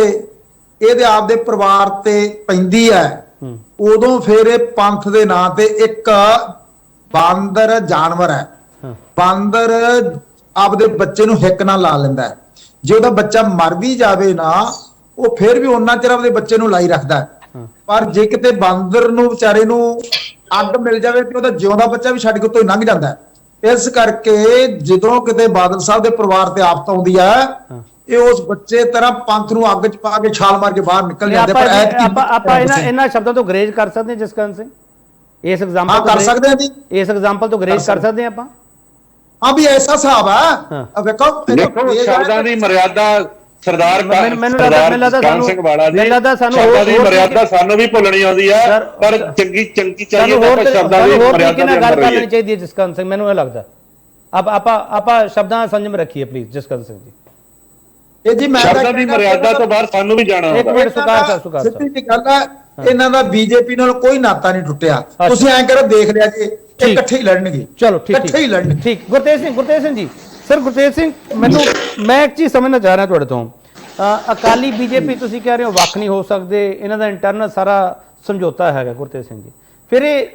[SPEAKER 4] ਇਹਦੇ ਆਪਦੇ ਪਰਿਵਾਰ ਤੇ ਪੈਂਦੀ ਹੈ, ਉਦੋਂ ਫਿਰ ਇਹ ਪੰਥ ਦੇ ਨਾਂ ਤੇ ਇੱਕ ਬਾਂਦਰ ਜਾਨਵਰ ਹੈ। ਬਾਂਦਰ ਆਪਦੇ ਬੱਚੇ ਨੂੰ ਹਿੱਕ ਨਾਲ ਲਾ ਲੈਂਦਾ ਹੈ। ਜੇ ਉਹਦਾ ਬੱਚਾ ਮਰ ਵੀ ਜਾਵੇ ਨਾ, ਉਹ ਫਿਰ ਵੀ ਉਹਨਾਂ ਚਿਰ ਆਪਦੇ ਬੱਚੇ ਨੂੰ ਲਾਈ ਰੱਖਦਾ ਹੈ। ਪਰ ਜੇ ਕਿਤੇ ਬਾਂਦਰ ਨੂੰ ਵਿਚਾਰੇ ਨੂੰ ਅੱਗ ਮਿਲ ਜਾਵੇ ਤੇ ਉਹਦਾ ਜਿਉਂਦਾ ਬੱਚਾ ਵੀ ਛੱਡ ਕੇ ਉੱਤੋਂ ਹੀ ਲੰਘ ਜਾਂਦਾ ਹੈ। ਇਸ ਕਰਕੇ ਜਦੋਂ ਕਿਤੇ ਬਾਦਲ ਸਾਹਿਬ ਦੇ ਪਰਿਵਾਰ ਤੇ ਆਫਤ ਆਉਂਦੀ ਹੈ, ਇਹ ਉਸ ਬੱਚੇ ਤਰ੍ਹਾਂ ਪੰਥ ਨੂੰ ਅੱਗ 'ਚ ਪਾ ਕੇ ਛਾਲ ਮਾਰ ਕੇ ਬਾਹਰ ਨਿਕਲ ਜਾਂਦੇ। ਪਰ
[SPEAKER 1] ਆਪਾਂ ਇਹਨਾਂ ਸ਼ਬਦਾਂ ਤੋਂ ਗਰੇਜ ਕਰ ਸਕਦੇ ਹਾਂ ਜਸਕਰਨ ਸਿੰਘ? ਇਸ ਐਗਜ਼ਾਮਪਲ
[SPEAKER 4] ਕਰ ਸਕਦੇ ਹਾਂ ਜੀ,
[SPEAKER 1] ਇਸ ਐਗਜ਼ਾਮਪਲ ਤੋਂ ਗਰੇਜ ਕਰ ਸਕਦੇ ਹਾਂ ਆਪਾਂ?
[SPEAKER 4] ਹਾਂ ਵੀ ਐਸਾ ਹਿਸਾਬ ਆ। ਵੇਖੋ
[SPEAKER 2] ਸ਼ਬਦਾਂ ਦੀ ਮਰਿਆਦਾ ਸਰਦਾਰ
[SPEAKER 1] ਮੈਨੂੰ ਸਿੰਘ
[SPEAKER 2] ਵਾਲਾ ਦੀ ਸ਼ਬਦਾਂ ਦੀ ਮਰਿਆਦਾ ਸਾਨੂੰ ਵੀ ਭੁੱਲਣੀ ਆਉਂਦੀ ਹੈ, ਪਰ ਚੰਗੀ ਚਾਹੀਏ ਤਾਂ ਸ਼ਬਦਾਂ ਦੀ ਮਰਿਆਦਾ ਦੀ
[SPEAKER 1] ਗੱਲ ਕਰਨੀ ਚਾਹੀਦੀ ਹੈ ਜਸਕਰਨ ਸਿੰਘ। ਮੈਨੂੰ ਇਹ ਲੱਗਦਾ ਆਪਾਂ ਸ਼ਬਦਾਂ ਦਾ ਸੰਜਮ ਰੱਖੀਏ ਪਲੀਜ਼ ਜਸਕਰਨ ਸਿੰਘ ਜੀ।
[SPEAKER 4] ਇਹ ਜੀ ਮੈਂ
[SPEAKER 2] ਸ਼ਬਦਾਂ ਦੀ ਮਰਿਆਦਾ ਤੋਂ ਬਾਹਰ ਸਾਨੂੰ ਵੀ ਜਾਣਾ
[SPEAKER 1] ਹੁੰਦਾ। ਇੱਕ ਮਿੰਟ ਸੁਕਾਰ
[SPEAKER 4] ਸਿੱਧੀ ਜੀ ਗੱਲ ਹੈ, ਇਹਨਾਂ ਦਾ ਬੀਜੇਪੀ ਨਾਲ ਕੋਈ ਨਾਤਾ ਨਹੀਂ ਟੁੱਟਿਆ। ਤੁਸੀਂ ਐਂ ਕਰੋ, ਦੇਖ ਲਿਆ ਜੀ, ਇਕੱਠੇ ਹੀ ਲੜਨਗੇ।
[SPEAKER 1] ਚਲੋ ਇਕੱਠੇ ਹੀ ਲੜਨਗੇ। ਠੀਕ। ਗੁਰਤੇਜ ਸਿੰਘ ਜੀ, ਸਰ ਗੁਰਤੇਜ ਸਿੰਘ, ਮੈਂ ਇੱਕ ਚੀਜ਼ ਸਮਝਣਾ ਚਾਹ ਰਿਹਾ ਤੁਹਾਡੇ ਤੋਂ। ਅਕਾਲੀ ਬੀਜੇਪੀ ਤੁਸੀਂ ਕਹਿ ਰਹੇ ਹੋ ਵੱਖ ਨਹੀਂ ਹੋ ਸਕਦੇ, ਇਹਨਾਂ ਦਾ ਇੰਟਰਨਲ ਸਾਰਾ ਸਮਝੌਤਾ ਹੈਗਾ ਗੁਰਤੇਜ ਸਿੰਘ ਜੀ। ਫਿਰ ਇਹ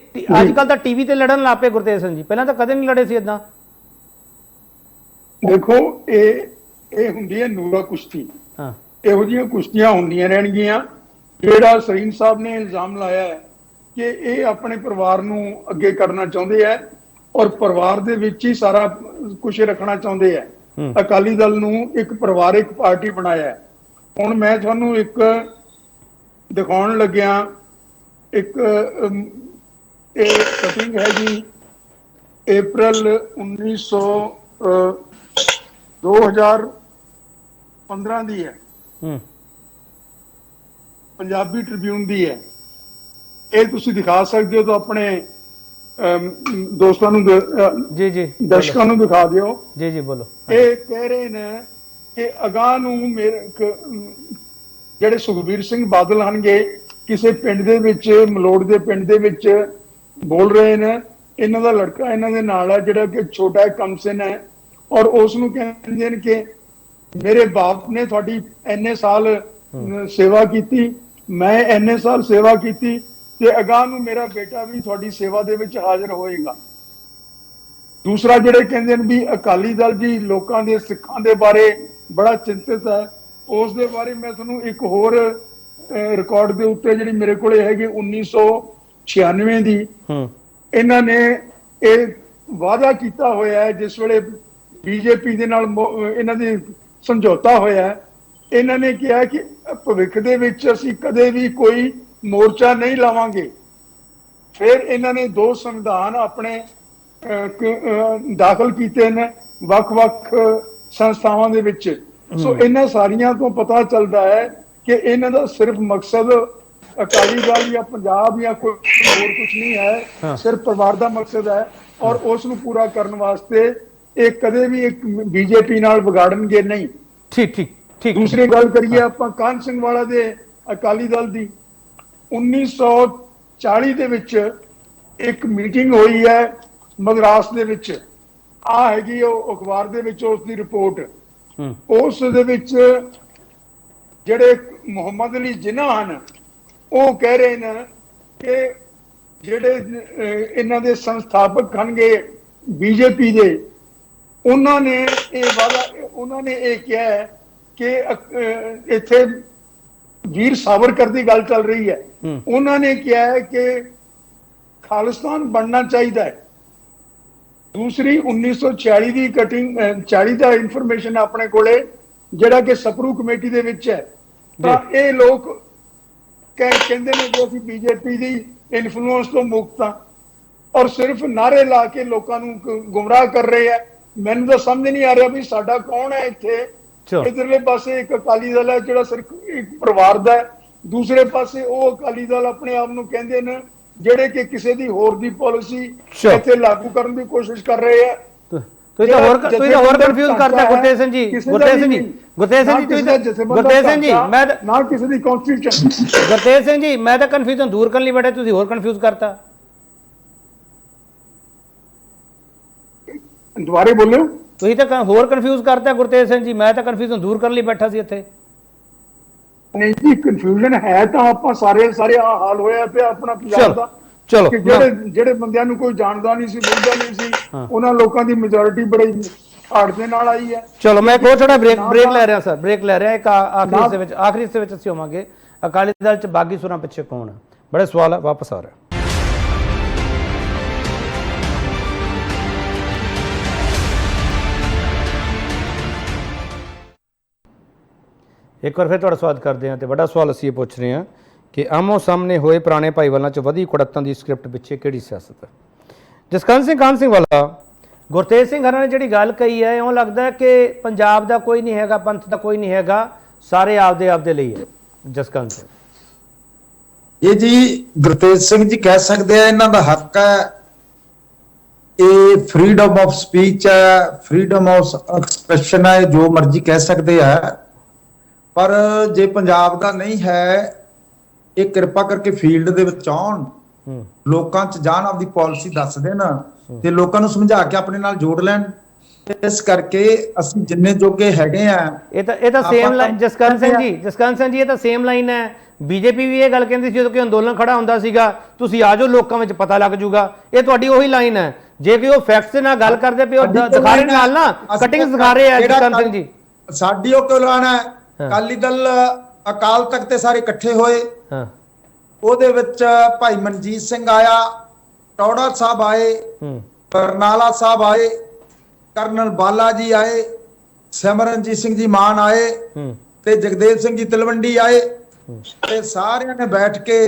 [SPEAKER 1] ਅੱਜ ਕੱਲ ਤਾਂ ਟੀਵੀ ਤੇ ਲੜਨ ਲੱਗ ਪਏ ਗੁਰਤੇਜ ਸਿੰਘ ਜੀ, ਪਹਿਲਾਂ ਤਾਂ ਕਦੇ ਨਹੀਂ ਲੜੇ ਸੀ ਇਦਾਂ।
[SPEAKER 5] ਦੇਖੋ ਇਹ ਹੁੰਦੀ ਹੈ ਨੂਰਾ ਕੁਸ਼ਤੀ। ਇਹੋ ਜਿਹੀਆਂ ਕੁਸ਼ਤੀਆਂ ਹੁੰਦੀਆਂ ਰਹਿਣਗੀਆਂ। ਜਿਹੜਾ ਸਰੀਨ ਸਾਹਿਬ ਨੇ ਇਲਜ਼ਾਮ ਲਾਇਆ ਹੈ ਕਿ ਇਹ ਆਪਣੇ ਪਰਿਵਾਰ ਨੂੰ ਅੱਗੇ ਕਰਨਾ ਚਾਹੁੰਦੇ ਹੈ ਔਰ ਪਰਿਵਾਰ ਦੇ ਵਿੱਚ ਹੀ ਸਾਰਾ ਕੁਝ ਰੱਖਣਾ ਚਾਹੁੰਦੇ ਹੈ। ਅਕਾਲੀ ਦਲ ਨੂੰ ਇੱਕ ਪਰਿਵਾਰਿਕ ਪਾਰਟੀ ਬਣਾਇਆ ਹੈ। ਹੁਣ ਮੈਂ ਤੁਹਾਨੂੰ ਇੱਕ ਦਿਖਾਉਣ ਲੱਗਿਆ, ਇੱਕ ਇਹ ਕਟਿੰਗ ਹੈ ਜੀ, ਅਪ੍ਰੈਲ 2015 ਦੀ ਹੈ, ਪੰਜਾਬੀ ਟ੍ਰਿਬਿਊਨ ਦੀ ਹੈ। ਇਹ ਤੁਸੀਂ ਦਿਖਾ ਸਕਦੇ ਹੋ ਤਾਂ ਆਪਣੇ ਦੋਸਤਾਂ ਨੂੰ,
[SPEAKER 1] ਜੀ
[SPEAKER 5] ਦਰਸ਼ਕਾਂ ਨੂੰ ਦਿਖਾ ਦਿਓ।
[SPEAKER 1] ਜੀ ਬੋਲੋ।
[SPEAKER 5] ਇਹ ਕਹਿ ਰਹੇ ਨੇ ਕਿ ਅਗਾਂਹ ਨੂੰ ਜਿਹੜੇ ਸੁਖਬੀਰ ਸਿੰਘ ਬਾਦਲ ਹਨਗੇ ਕਿਸੇ ਪਿੰਡ ਦੇ ਵਿੱਚ, ਮਲੋੜ ਦੇ ਪਿੰਡ ਦੇ ਵਿੱਚ ਬੋਲ ਰਹੇ ਨੇ। ਇਹਨਾਂ ਦਾ ਲੜਕਾ ਇਹਨਾਂ ਦੇ ਨਾਲ ਹੈ ਜਿਹੜਾ ਕਿ ਛੋਟਾ ਕਮਸਿਨ ਹੈ, ਔਰ ਉਸ ਨੂੰ ਕਹਿੰਦੇ ਨੇ ਕਿ ਮੇਰੇ ਬਾਪ ਨੇ ਤੁਹਾਡੀ ਇੰਨੇ ਸਾਲ ਸੇਵਾ ਕੀਤੀ, ਮੈਂ ਇੰਨੇ ਸਾਲ ਸੇਵਾ ਕੀਤੀ, ਤੇ ਅਗਾਂਹ ਨੂੰ ਮੇਰਾ ਬੇਟਾ ਵੀ ਤੁਹਾਡੀ ਸੇਵਾ ਦੇ ਵਿੱਚ ਹਾਜ਼ਰ ਹੋਏਗਾ। ਦੂਸਰਾ ਜਿਹੜੇ ਕਹਿੰਦੇ ਨੇ ਵੀ ਅਕਾਲੀ ਦਲ ਜੀ ਲੋਕਾਂ ਦੇ ਸਿੱਖਾਂ ਦੇ ਬਾਰੇ ਬੜਾ ਚਿੰਤਿਤ ਹੈ, ਉਸ ਦੇ ਬਾਰੇ ਮੈਂ ਤੁਹਾਨੂੰ ਇੱਕ ਹੋਰ ਰਿਕਾਰਡ ਦੇ ਉੱਤੇ ਜਿਹੜੀ ਮੇਰੇ ਕੋਲੇ ਹੈਗੀ 1996 ਦੀ, ਇਹਨਾਂ ਨੇ ਇਹ ਵਾਅਦਾ ਕੀਤਾ ਹੋਇਆ ਹੈ ਜਿਸ ਵੇਲੇ ਬੀਜੇਪੀ ਦੇ ਨਾਲ ਇਹਨਾਂ ਦੀ ਸਮਝੌਤਾ ਹੋਇਆ ਹੈ। ਇਹਨਾਂ ਨੇ ਕਿਹਾ ਕਿ ਭਵਿੱਖ ਦੇ ਵਿੱਚ ਅਸੀਂ ਕਦੇ ਵੀ ਕੋਈ ਮੋਰਚਾ ਨਹੀਂ ਲਾਵਾਂਗੇ। ਫਿਰ ਇਹਨਾਂ ਨੇ 2 ਸੰਵਿਧਾਨ ਆਪਣੇ ਦਾਖਲ ਕੀਤੇ ਨੇ ਵੱਖ-ਵੱਖ ਸੰਸਥਾਵਾਂ ਦੇ ਵਿੱਚ। ਸੋ ਇਹਨਾਂ ਸਾਰੀਆਂ ਤੋਂ ਪਤਾ ਚੱਲਦਾ ਹੈ ਕਿ ਇਹਨਾਂ ਦਾ ਸਿਰਫ ਮਕਸਦ ਅਕਾਲੀ ਦਲ ਜਾਂ ਪੰਜਾਬ ਜਾਂ ਕੋਈ ਹੋਰ ਕੁਝ ਨਹੀਂ ਹੈ, ਸਿਰਫ ਪਰਿਵਾਰ ਦਾ ਮਕਸਦ ਹੈ, ਔਰ ਉਸ ਨੂੰ ਪੂਰਾ ਕਰਨ ਵਾਸਤੇ ਇਹ ਕਦੇ ਵੀ ਇੱਕ ਬੀਜੇਪੀ ਨਾਲ ਵਿਗਾੜਨਗੇ ਨਹੀਂ।
[SPEAKER 1] ਠੀਕ ਠੀਕ ਠੀਕ।
[SPEAKER 5] ਦੂਸਰੀ ਗੱਲ ਕਰੀਏ ਆਪਾਂ ਕਾਹਨ ਸਿੰਘ ਵਾਲਾ ਦੇ ਅਕਾਲੀ ਦਲ ਦੀ, 1940 ਦੇ ਵਿੱਚ ਇੱਕ ਮੀਟਿੰਗ ਹੋਈ ਹੈ ਮਦਰਾਸ ਦੇ ਵਿੱਚ, ਆ ਹੈਗੀ ਉਹ ਅਖਬਾਰ ਦੇ ਵਿੱਚ ਉਸ ਦੀ ਰਿਪੋਰਟ। ਉਸ ਦੇ ਵਿੱਚ ਜਿਹੜੇ ਮੁਹੰਮਦ ਅਲੀ ਜਿੰਨਾ ਹਨ ਉਹ ਕਹਿ ਰਹੇ ਨੇ ਕਿ ਜਿਹੜੇ ਇਹਨਾਂ ਦੇ ਸੰਸਥਾਪਕ ਹਨਗੇ ਬੀਜੇਪੀ ਦੇ, ਉਹਨਾਂ ਨੇ ਇਹ ਕਿਹਾ ਹੈ ਕਿ ਇੱਥੇ ਵੀਰ ਸਾਵਰਕਰ ਦੀ ਗੱਲ ਚੱਲ ਰਹੀ ਹੈ, ਉਹਨਾਂ ਨੇ ਕਿਹਾ ਹੈ ਕਿ ਖਾਲਿਸਤਾਨ ਬਣਨਾ ਚਾਹੀਦਾ ਹੈ। ਦੂਸਰੀ 1946 ਦੀ ਕਟਿੰਗ 40 ਦਾ ਇਨਫੋਰਮੇਸ਼ਨ ਆਪਣੇ ਕੋਲੇ ਜਿਹੜਾ ਕਿ ਸਪਰੂ ਕਮੇਟੀ ਦੇ ਵਿੱਚ ਹੈ। ਤਾਂ ਇਹ ਲੋਕ ਕਹਿੰਦੇ ਨੇ ਕਿ ਅਸੀਂ ਬੀਜੇਪੀ ਦੀ ਇਨਫਲੂਐਂਸ ਤੋਂ ਮੁਕਤ ਹਾਂ, ਔਰ ਸਿਰਫ ਨਾਰੇ ਲਾ ਕੇ ਲੋਕਾਂ ਨੂੰ ਗੁੰਮਰਾਹ ਕਰ ਰਹੇ ਆ। ਮੈਨੂੰ ਤਾਂ ਸਮਝ ਨਹੀਂ ਆ ਰਿਹਾ ਵੀ ਸਾਡਾ ਕੌਣ ਹੈ ਇੱਥੇ। ਇਧਰਲੇ ਪਾਸੇ ਇੱਕ ਅਕਾਲੀ ਦਲ ਹੈ ਜਿਹੜਾ ਸਿਰਫ ਇੱਕ ਪਰਿਵਾਰ ਦਾ ਹੈ, ਦੂਸਰੇ ਪਾਸੇ ਉਹ ਅਕਾਲੀ ਦਲ ਆਪਣੇ ਆਪ ਨੂੰ ਕਹਿੰਦੇ ਨੇ ਜਿਹੜੇ ਕਿ ਕਿਸੇ ਦੀ ਹੋਰ ਦੀ ਪਾਲਿਸੀ ਇੱਥੇ ਲਾਗੂ ਕਰਨ ਦੀ ਕੋਸ਼ਿਸ਼ ਕਰ ਰਹੇ ਆ।
[SPEAKER 1] ਤੁਸੀਂ ਤਾਂ ਹੋਰ ਕਨਫਿਊਜ਼ ਕਰਤਾ ਗੁਰਤੇਜ ਸਿੰਘ ਜੀ। ਗੁਰਤੇਜ ਸਿੰਘ ਜੀ ਮੈਂ
[SPEAKER 5] ਨਾ ਕਿਸੇ ਦੀ ਕਨਸਟੀਟਿਊਸ਼ਨ।
[SPEAKER 1] ਗੁਰਤੇਜ ਸਿੰਘ ਜੀ ਮੈਂ ਤਾਂ ਕਨਫਿਊਜ਼ਨ ਦੂਰ ਕਰਨ ਲਈ ਬੈਠਾ, ਤੁਸੀਂ ਹੋਰ ਕਨਫਿਊਜ਼ ਕਰਤਾ।
[SPEAKER 5] ਦੁਬਾਰੇ ਬੋਲਿਓ।
[SPEAKER 1] ਤੁਸੀਂ ਤਾਂ ਹੋਰ ਕਨਫਿਊਜ਼ ਕਰਤਾ ਗੁਰਤੇਜ ਸਿੰਘ ਜੀ, ਮੈਂ ਤਾਂ ਕਨਫਿਊਜ਼ਨ ਦੂਰ ਕਰਨ ਲਈ ਬੈਠਾ ਸੀ ਇੱਥੇ।
[SPEAKER 5] ਨਹੀਂ ਜੀ, ਕਨਫਿਊਜ਼ਨ ਹੈ ਤਾਂ ਆਪਾਂ ਸਾਰੇ ਆ ਹਾਲ ਹੋਇਆ ਪਿਆ ਆਪਣਾ ਪੰਜਾਬ ਦਾ।
[SPEAKER 1] ਚਲੋ
[SPEAKER 5] ਜਿਹੜੇ ਬੰਦਿਆਂ ਨੂੰ ਕੋਈ ਜਾਣਦਾ ਨਹੀਂ ਸੀ, ਬੋਲਦਾ ਨਹੀਂ ਸੀ, ਉਹਨਾਂ ਲੋਕਾਂ ਦੀ ਮੈਜੋਰਿਟੀ ਬੜੀ ਹਾੜ ਦੇ ਨਾਲ ਆਈ ਹੈ।
[SPEAKER 1] ਚਲੋ ਮੈਂ ਇੱਕ ਹੋਰ ਥੋੜਾ ਬ੍ਰੇਕ ਲੈ ਰਿਹਾ ਸਰ, ਬ੍ਰੇਕ ਲੈ ਰਿਹਾ। ਇੱਕ ਆਖਰੀ ਹਿੱਸੇ ਵਿੱਚ ਅਸੀਂ ਹੋਵਾਂਗੇ ਅਕਾਲੀ ਦਲ ਚ ਬਾਗੀ ਸੁਰਾਂ ਪਿੱਛੇ ਕੌਣ ਹੈ, ਬੜੇ ਸਵਾਲ ਹੈ, ਵਾਪਸ ਆ ਰਿਹਾ। ਇੱਕ ਵਾਰ ਫਿਰ ਤੁਹਾਡਾ ਸਵਾਗਤ ਕਰਦੇ ਹਾਂ। ਤੇ ਵੱਡਾ ਸਵਾਲ ਅਸੀਂ ਇਹ ਪੁੱਛ ਰਹੇ ਹਾਂ ਕਿ ਆਮੋ ਸਾਹਮਣੇ ਹੋਏ ਪੁਰਾਣੇ ਭਾਈਵਾਲਾਂ 'ਚ ਵਧੀ ਕੁੜੱਤਣ ਦੀ ਸਕ੍ਰਿਪਟ ਪਿੱਛੇ ਕਿਹੜੀ ਸਿਆਸਤ ਹੈ। ਜਸਕਰਨ ਸਿੰਘ ਕਾਹਨ ਸਿੰਘ ਵਾਲਾ, ਗੁਰਤੇਜ ਸਿੰਘ ਹਰਾਂ ਨੇ ਜਿਹੜੀ ਗੱਲ ਕਹੀ ਹੈ, ਇਉਂ ਲੱਗਦਾ ਕਿ ਪੰਜਾਬ ਦਾ ਕੋਈ ਨਹੀਂ ਹੈਗਾ, ਪੰਥ ਦਾ ਕੋਈ ਨਹੀਂ ਹੈਗਾ, ਸਾਰੇ ਆਪਦੇ ਲਈ ਹੈ। ਜਸਕਰਨ ਸਿੰਘ
[SPEAKER 4] ਇਹ ਜੀ ਗੁਰਤੇਜ ਸਿੰਘ ਜੀ ਕਹਿ ਸਕਦੇ ਆ, ਇਹਨਾਂ ਦਾ ਹੱਕ ਹੈ, ਇਹ ਫਰੀडम ਆਫ ਸਪੀਚ ਹੈ, ਫਰੀडम ਆਫ ਐਕਸਪ੍ਰੈਸ਼ਨ ਹੈ, ਜੋ ਮਰਜ਼ੀ ਕਹਿ ਸਕਦੇ ਆ। ਪਰ ਜੇ ਪੰਜਾਬ ਦਾ ਨਹੀਂ ਹੈ, ਇਹ ਕਿਰਪਾ ਕਰਕੇ ਫੀਲਡ ਦੇ ਵਿੱਚ ਆਉਣ, ਲੋਕਾਂ 'ਚ ਜਾਣ, ਆਪਦੀ ਪਾਲਿਸੀ ਦੱਸ ਦੇਣ ਤੇ ਲੋਕਾਂ ਨੂੰ ਸਮਝਾ ਕੇ ਆਪਣੇ ਨਾਲ ਜੋੜ ਲੈਣ। ਇਸ ਕਰਕੇ ਅਸੀਂ ਜਿੰਨੇ ਜੋਗੇ ਹੈਗੇ ਆ।
[SPEAKER 1] ਇਹ ਤਾਂ ਸੇਮ ਲਾਈਨ ਜਸਕਰਨ ਸਿੰਘ ਜੀ ਇਹ ਤਾਂ ਸੇਮ ਲਾਈਨ ਹੈ। ਬੀਜੇਪੀ ਵੀ ਇਹ ਗੱਲ ਕਹਿੰਦੀ ਸੀ ਜਦੋਂ ਕਿ ਅੰਦੋਲਨ ਖੜਾ ਹੁੰਦਾ ਸੀਗਾ, ਤੁਸੀਂ ਆ ਜਾਓ, ਲੋਕਾਂ ਵਿੱਚ ਪਤਾ ਲੱਗ ਜੂਗਾ। ਇਹ ਤੁਹਾਡੀ ਉਹੀ ਲਾਈਨ ਹੈ। ਜੇ ਕਿ ਉਹ ਫੈਕਟਸ ਦੇ ਨਾਲ ਗੱਲ ਕਰਦੇ ਪਏ, ਉਹ ਦਿਖਾ ਰਹੇ ਨਾਲ ਨਾ ਕਟਿੰਗ ਦਿਖਾ ਰਹੇ ਆ ਜਸਕਰਨ ਸਿੰਘ ਜੀ।
[SPEAKER 4] ਸਾਡੀ ਉਹ ਕਿਉਂ ਲਾਣਾ ਹੈ? ਅਕਾਲੀ ਦਲ ਅਕਾਲ ਤਖਤ ਤੇ ਸਾਰੇ ਇਕੱਠੇ ਹੋਏ, ਉਹਦੇ ਵਿੱਚ ਭਾਈ ਮਨਜੀਤ ਸਿੰਘ ਆਇਆ, ਟੌੜਾ ਸਾਹਿਬ ਆਏ, ਬਰਨਾਲਾ ਸਾਹਿਬ ਆਏ, ਕਰਨਲ ਬਾਲਾ ਜੀ ਆਏ, ਸਿਮਰਨਜੀਤ ਸਿੰਘ ਜੀ ਮਾਨ ਆਏ ਤੇ ਜਗਦੇਵ ਸਿੰਘ ਜੀ ਤਲਵੰਡੀ ਆਏ ਤੇ ਸਾਰਿਆਂ ਨੇ ਬੈਠ ਕੇ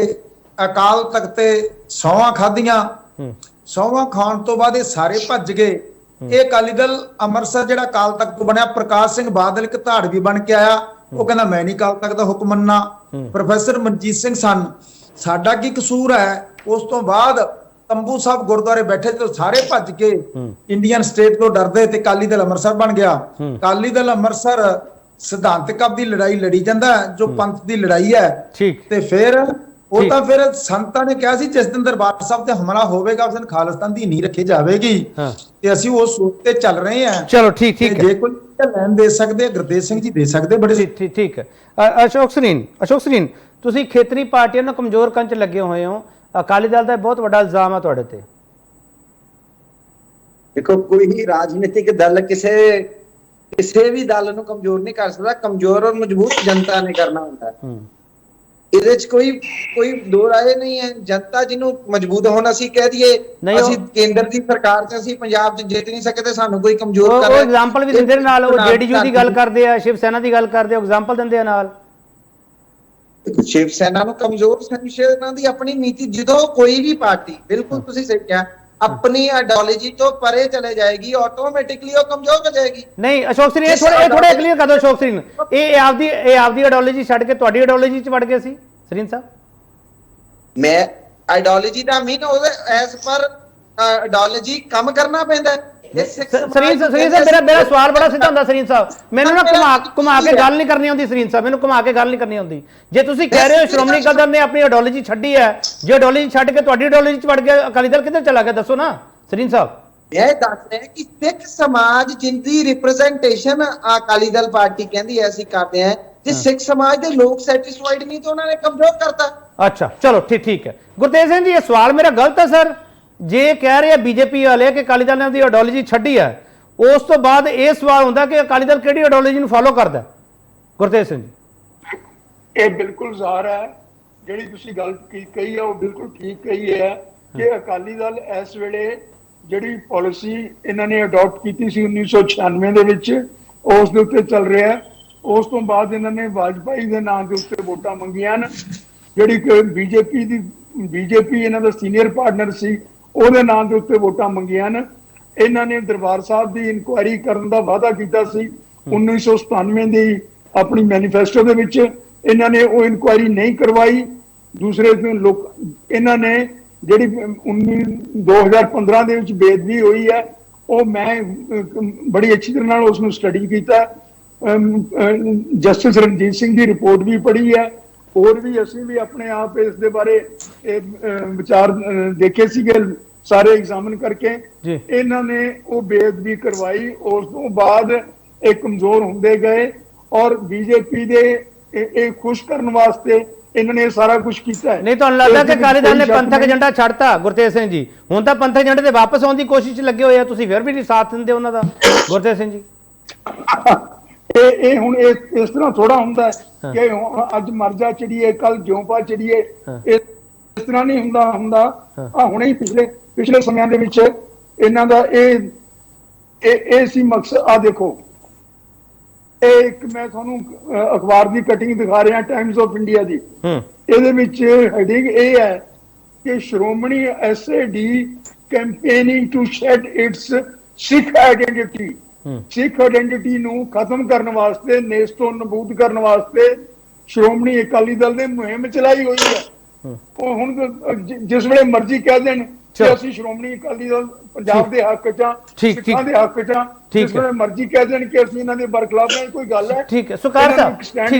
[SPEAKER 4] ਅਕਾਲ ਤਖਤ ਤੇ ਸਹੁੰਆਂ ਖਾਧੀਆਂ। ਸਹੁੰਆਂ ਖਾਣ ਤੋਂ ਬਾਅਦ ਇਹ ਸਾਰੇ ਭੱਜ ਗਏ। ਇਹ ਅਕਾਲੀ ਦਲ ਅੰਮ੍ਰਿਤਸਰ ਜਿਹੜਾ ਅਕਾਲ ਤਖਤ ਤੋਂ ਬਣਿਆ, ਪ੍ਰਕਾਸ਼ ਸਿੰਘ ਬਾਦਲ ਇੱਕ ਧਾੜਵੀ ਬਣ ਕੇ ਆਇਆ, ਉਹ ਕਹਿੰਦਾ ਮੈਂ ਨਹੀਂ ਅਕਾਲ ਤਖਤ ਦਾ ਹੁਕਮ ਮੰਨਣਾ। ਪ੍ਰੋਫੈਸਰ ਮਨਜੀਤ ਸਿੰਘ ਸਨ, ਸਾਡਾ ਕੀ ਕਸੂਰ ਹੈ? ਉਸ ਤੋਂ ਬਾਅਦ ਤੰਬੂ ਸਾਹਿਬ ਗੁਰਦੁਆਰੇ ਬੈਠੇ ਤੇ ਸਾਰੇ ਭੱਜ ਕੇ ਇੰਡੀਅਨ ਸਟੇਟ ਤੋਂ ਡਰਦੇ ਤੇ ਅਕਾਲੀ ਦਲ ਅੰਮ੍ਰਿਤਸਰ ਬਣ ਗਿਆ। ਅਕਾਲੀ ਦਲ ਅੰਮ੍ਰਿਤਸਰ ਸਿਧਾਂਤਕ ਆਪਦੀ ਲੜਾਈ ਲੜੀ ਜਾਂਦਾ ਜੋ ਪੰਥ ਦੀ ਲੜਾਈ ਹੈ।
[SPEAKER 1] ਠੀਕ
[SPEAKER 4] ਤੇ ਫਿਰ ਉਹ
[SPEAKER 1] ਠੀਕ।
[SPEAKER 4] ਤਾਂ ਫਿਰ ਸੰਤਾਂ ਨੇ ਕਿਹਾ ਸੀ ਜਿਸ ਦਿਨ ਦਰਬਾਰ ਸਾਹਿਬ ਤੇ ਹਮਲਾ ਹੋਵੇਗਾ ਉਸ ਦਿਨ ਖਾਲਿਸਤਾਨ ਦੀ ਨੀਂਹ ਰੱਖੀ ਜਾਵੇਗੀ।
[SPEAKER 1] ਹਾਂ।
[SPEAKER 4] ਤੇ ਅਸੀਂ ਉਸ ਸੋਚ ਤੇ ਚੱਲ ਰਹੇ ਹਾਂ।
[SPEAKER 1] ਚਲੋ ਠੀਕ
[SPEAKER 4] ਤੇ
[SPEAKER 1] ਹੈ
[SPEAKER 4] ਜੇ ਕੋਈ ਲੈਣ ਦੇ ਸਕਦੇ ਗੁਰਦੇਵ ਸਿੰਘ ਜੀ ਦੇ ਸਕਦੇ ਬੜੇ।
[SPEAKER 1] ਠੀਕ ਹੈ। ਅਸ਼ੋਕ ਸਰੀਨ ਤੁਸੀਂ ਖੇਤਰੀ ਪਾਰਟੀਆਂ ਨੂੰ ਕਮਜ਼ੋਰ ਕਰਨ 'ਚ ਲੱਗੇ ਹੋਏ ਹੋ। ਅਕਾਲੀ ਦਲ ਦਾ ਬਹੁਤ ਵੱਡਾ ਇਲਜ਼ਾਮ ਹੈ ਤੁਹਾਡੇ ਤੇ।
[SPEAKER 3] ਦੇਖੋ ਕੋਈ ਰਾਜਨੀਤਿਕ ਦਲ ਕਿਸੇ ਵੀ ਦਲ ਨੂੰ ਕਮਜ਼ੋਰ ਨਹੀਂ ਕਰ ਸਕਦਾ, ਕਮਜ਼ੋਰ ਔਰ ਮਜ਼ਬੂਤ ਜਨਤਾ ਨੇ ਕਰਨਾ ਹੁੰਦਾ ਹੈ। ਇਹਦੇ 'ਚ ਕੋਈ ਦੋ ਰਾਏ ਨਹੀਂ ਹੈ। ਜਨਤਾ ਜਿਹਨੂੰ ਮਜ਼ਬੂਤ ਹੋਣ ਅਸੀਂ ਕਹਿ ਦਈਏ ਅਸੀਂ ਕੇਂਦਰ ਦੀ ਸਰਕਾਰ 'ਚ ਅਸੀਂ ਪੰਜਾਬ 'ਚ ਜਿੱਤ ਨਹੀਂ ਸਕੇ ਤੇ ਸਾਨੂੰ ਕੋਈ ਕਮਜ਼ੋਰ ਕਰ ਰਿਹਾ।
[SPEAKER 1] ਉਹ ਐਗਜ਼ਾਮਪਲ ਵੀ ਦਿੰਦੇ ਨਾਲ, ਉਹ ਜੇਡੀਯੂ ਦੀ ਗੱਲ ਕਰਦੇ ਆ, ਸ਼ਿਵ ਸੈਨਾ ਦੀ ਗੱਲ ਕਰਦੇ ਆ, ਐਗਜ਼ਾਮਪਲ ਦਿੰਦੇ ਆ ਨਾਲ।
[SPEAKER 3] ਸ਼ਿਵ ਸੈਨਾ ਨੂੰ ਕਮਜ਼ੋਰ ਸਮਝਣਾ ਦੀ ਆਪਣੀ ਨੀਤੀ, ਜਦੋਂ ਕੋਈ ਵੀ ਪਾਰਟੀ, ਬਿਲਕੁਲ ਤੁਸੀਂ ਸਹੀ ਕਿਹਾ, ਆਪਣੀ ਆਈਡੀਓਲੋਜੀ ਤੋਂ ਪਰੇ ਚਲੇ ਜਾਏਗੀ ਆਟੋਮੈਟਿਕਲੀ ਉਹ ਕਮਜ਼ੋਰ ਹੋ ਜਾਏਗੀ।
[SPEAKER 1] ਨਹੀਂ ਅਸ਼ੋਕ ਸਰੀਨ ਇਹ ਥੋੜਾ ਕਲੀਅਰ ਕਰ ਦਿਓ। ਅਸ਼ੋਕ ਸਰੀਨ ਇਹ ਆਪਦੀ ਆਈਡੀਓਲੋਜੀ ਛੱਡ ਕੇ ਤੁਹਾਡੀ ਆਈਡੀਓਲੋਜੀ 'ਚ ਵੜ ਗਏ ਸੀ ਸਰੀਨ ਸਾਹਿਬ?
[SPEAKER 3] ਮੈਂ ਆਈਡੀਓਲੋਜੀ ਦਾ ਮੀਨ ਉਹਦੇ ਐਸ ਪਰ ਆਈਡੀਓਲੋਜੀ ਕੰਮ ਕਰਨਾ ਪੈਂਦਾ ਹੈ।
[SPEAKER 1] ਸਰੀਨ ਸਾਹਿਬ ਮੇਰਾ ਸਵਾਲ ਬੜਾ ਸਿੱਧਾ ਹੁੰਦਾ ਸਰੀਨ ਸਾਹਿਬ, ਮੈਨੂੰ ਨਾ ਘੁਮਾ ਕੇ ਗੱਲ ਨਹੀਂ ਕਰਨੀ ਆਉਂਦੀ ਸਰੀਨ ਸਾਹਿਬ, ਮੈਨੂੰ ਘੁਮਾ ਕੇ ਗੱਲ ਨਹੀਂ ਕਰਨੀ ਆਉਂਦੀ। ਜੇ ਤੁਸੀਂ ਕਹਿ ਰਹੇ ਹੋ ਸ਼੍ਰੋਮਣੀ ਅਕਾਲੀ ਦਲ ਨੇ ਆਪਣੀ ਆਈਡੀਓਲੋਜੀ ਛੱਡੀ ਹੈ, ਜੇ ਆਈਡੀਓਲੋਜੀ ਛੱਡ ਕੇ ਤੁਹਾਡੀ ਆਈਡੀਓਲੋਜੀ 'ਚ ਵੜ ਗਿਆ, ਅਕਾਲੀ ਦਲ ਕਿੱਧਰ ਚਲਾ ਗਿਆ ਦੱਸੋ ਨਾ ਸਰੀਨ ਸਾਹਿਬ।
[SPEAKER 3] ਇਹ ਦੱਸ ਰਿਹਾ ਕਿ ਸਿੱਖ ਸਮਾਜ ਜਿੰਦੀ ਰਿਪਰੈਜ਼ੈਂਟੇਸ਼ਨ ਅਕਾਲੀ ਦਲ ਪਾਰਟੀ ਕਹਿੰਦੀ ਹੈ ਅਸੀਂ ਕਰਦੇ ਹਾਂ, ਜੇ ਸਿੱਖ ਸਮਾਜ ਦੇ ਲੋਕ ਸੈਟੀਸਫਾਈਡ ਨਹੀਂ ਤਾਂ ਉਹਨਾਂ ਨੇ ਕਮਜ਼ੋਰ ਕਰਤਾ।
[SPEAKER 1] ਅੱਛਾ ਚਲੋ ਠੀਕ ਹੈ। ਗੁਰਤੇਜ ਸਿੰਘ ਜੀ ਇਹ ਸਵਾਲ ਮੇਰਾ ਗਲਤ ਹੈ ਸਰ? ਜੇ ਕਹਿ ਰਹੇ ਬੀਜੇਪੀ ਵਾਲੇ ਕਿ ਅਕਾਲੀ ਦਲ ਨੇ ਉਹਦੀ ਆਈਡੀਓਲੋਜੀ ਛੱਡੀ ਹੈ, ਉਸ ਤੋਂ ਬਾਅਦ ਇਹ ਸਵਾਲ ਹੁੰਦਾ ਕਿ ਅਕਾਲੀ ਦਲ ਕਿਹੜੀ ਆਈਡੀਓਲੋਜੀ ਨੂੰ ਫਾਲੋ ਕਰਦਾ? ਗੁਰਤੇਜ ਸਿੰਘ ਜੀ
[SPEAKER 5] ਇਹ ਬਿਲਕੁਲ ਜ਼ਾਹਰ ਹੈ, ਜਿਹੜੀ ਤੁਸੀਂ ਗੱਲ ਕਹੀ ਹੈ ਉਹ ਬਿਲਕੁਲ ਠੀਕ ਕਹੀ ਹੈ ਕਿ ਅਕਾਲੀ ਦਲ ਇਸ ਵੇਲੇ ਜਿਹੜੀ ਪਾਲਿਸੀ ਇਹਨਾਂ ਨੇ ਅਡਾਪਟ ਕੀਤੀ ਸੀ 1996 ਦੇ ਵਿੱਚ ਉਸ ਦੇ ਉੱਤੇ ਚੱਲ ਰਿਹਾ ਹੈ। ਉਸ ਤੋਂ ਬਾਅਦ ਇਹਨਾਂ ਨੇ ਵਾਜਪਾਈ ਦੇ ਨਾਂ ਦੇ ਉੱਤੇ ਵੋਟਾਂ ਮੰਗੀਆਂ ਨੇ, ਜਿਹੜੀ ਕਿ ਬੀਜੇਪੀ ਇਹਨਾਂ ਦਾ ਸੀਨੀਅਰ ਪਾਰਟਨਰ ਸੀ, ਉਹਦੇ ਨਾਂ ਦੇ ਉੱਤੇ ਵੋਟਾਂ ਮੰਗੀਆਂ ਨੇ। ਇਹਨਾਂ ਨੇ ਦਰਬਾਰ ਸਾਹਿਬ ਦੀ ਇਨਕੁਆਇਰੀ ਕਰਨ ਦਾ ਵਾਅਦਾ ਕੀਤਾ ਸੀ 1997 ਦੀ ਆਪਣੀ ਮੈਨੀਫੈਸਟੋ ਦੇ ਵਿੱਚ, ਇਹਨਾਂ ਨੇ ਉਹ ਇਨਕੁਆਇਰੀ ਨਹੀਂ ਕਰਵਾਈ। ਦੂਸਰੇ ਲੋਕ ਇਹਨਾਂ ਨੇ ਜਿਹੜੀ 2015 ਦੇ ਵਿੱਚ ਬੇਅਦਬੀ ਹੋਈ ਹੈ, ਉਹ ਮੈਂ ਬੜੀ ਅੱਛੀ ਤਰ੍ਹਾਂ ਨਾਲ ਉਸ ਨੂੰ ਸਟੱਡੀ ਕੀਤਾ, ਜਸਟਿਸ ਰਣਜੀਤ ਸਿੰਘ ਦੀ ਰਿਪੋਰਟ ਵੀ ਪੜ੍ਹੀ ਹੈ, ਹੋਰ ਵੀ ਅਸੀਂ ਵੀ ਆਪਣੇ ਆਪ ਇਸ ਦੇ ਬਾਰੇ ਵਿਚਾਰ ਦੇਖੇ ਸੀਗੇ ਸਾਰੇ ਐਗਜ਼ਾਮਨ ਕਰਕੇ। ਇਹਨਾਂ ਨੇ ਉਹ ਬੇਅਦਬੀ ਕਰਵਾਈ, ਉਸ ਤੋਂ ਬਾਅਦ ਇਹ ਕਮਜ਼ੋਰ ਹੁੰਦੇ ਗਏ ਔਰ ਬੀਜੇਪੀ ਦੇ ਇਹ ਖੁਸ਼ ਕਰਨ ਵਾਸਤੇ ਇਹਨਾਂ ਨੇ ਸਾਰਾ ਕੁਝ ਕੀਤਾ ਹੈ।
[SPEAKER 1] ਨਹੀਂ ਤੁਹਾਨੂੰ ਲੱਗਦਾ ਕਿ ਅਕਾਲੀ ਦਲ ਨੇ ਪੰਥਕ ਏਜੰਡਾ ਛੱਡਤਾ? ਗੁਰਤੇਜ ਸਿੰਘ ਜੀ ਹੁਣ ਤਾਂ ਪੰਥਕ ਏਜੰਡੇ ਤੇ ਵਾਪਸ ਆਉਣ ਦੀ ਕੋਸ਼ਿਸ਼ ਲੱਗੇ ਹੋਏ ਆ, ਤੁਸੀਂ ਫਿਰ ਵੀ ਨਹੀਂ ਸਾਥ ਦਿੰਦੇ ਉਹਨਾਂ ਦਾ ਗੁਰਤੇਜ ਸਿੰਘ ਜੀ?
[SPEAKER 5] ਇਹ ਹੁਣ ਇਸ ਤਰ੍ਹਾਂ ਥੋੜਾ ਹੁੰਦਾ ਕਿ ਅੱਜ ਮਰ ਜਾ ਚੜੀਏ ਕੱਲ ਜਿਉਂ ਪਾ ਚੜੀਏ, ਇਸ ਤਰ੍ਹਾਂ ਨਹੀਂ ਹੁੰਦਾ। ਹੁਣੇ ਹੀ ਪਿਛਲੇ ਸਮਿਆਂ ਦੇ ਵਿੱਚ ਇਹਨਾਂ ਦਾ ਇਹ ਸੀ ਮਕਸਦ। ਆ ਦੇਖੋ, ਇਹ ਇੱਕ ਮੈਂ ਤੁਹਾਨੂੰ ਅਖਬਾਰ ਦੀ ਕਟਿੰਗ ਦਿਖਾ ਰਿਹਾ, ਟਾਈਮਜ਼ ਆਫ ਇੰਡੀਆ ਦੀ। ਇਹਦੇ ਵਿੱਚ ਹੈਡਿੰਗ ਇਹ ਹੈ ਕਿ Shiromani SAD campaigning to shed its Sikh identity. Sikh identity ਨੂੰ ਖਤਮ ਕਰਨ ਵਾਸਤੇ, ਨੇਸਤੋ ਨਬੂਦ ਕਰਨ ਵਾਸਤੇ ਸ਼੍ਰੋਮਣੀ ਅਕਾਲੀ ਦਲ ਨੇ ਮੁਹਿੰਮ ਚਲਾਈ ਹੋਈ ਹੈ। ਉਹ ਹੁਣ ਜਿਸ ਵੇਲੇ ਮਰਜ਼ੀ ਕਹਿ ਦੇਣ ਕਿ ਅਸੀਂ ਸ਼੍ਰੋਮਣੀ ਅਕਾਲੀ ਦਲ ਪੰਜਾਬ ਦੇ ਹੱਕ 'ਚ, ਸਿੱਖਾਂ ਦੇ ਹੱਕ 'ਚ, ਜਿਸ ਵੇਲੇ ਮਰਜ਼ੀ ਕਹਿ ਦੇਣ ਕਿ ਅਸੀਂ ਇਹਨਾਂ ਦੇ ਬਰਖਲਾਫ ਨਹੀਂ, ਕੋਈ ਗੱਲ ਹੈ?
[SPEAKER 1] ਠੀਕ ਹੈ ਸੁਕਾਰ ਸਾਹਿਬ,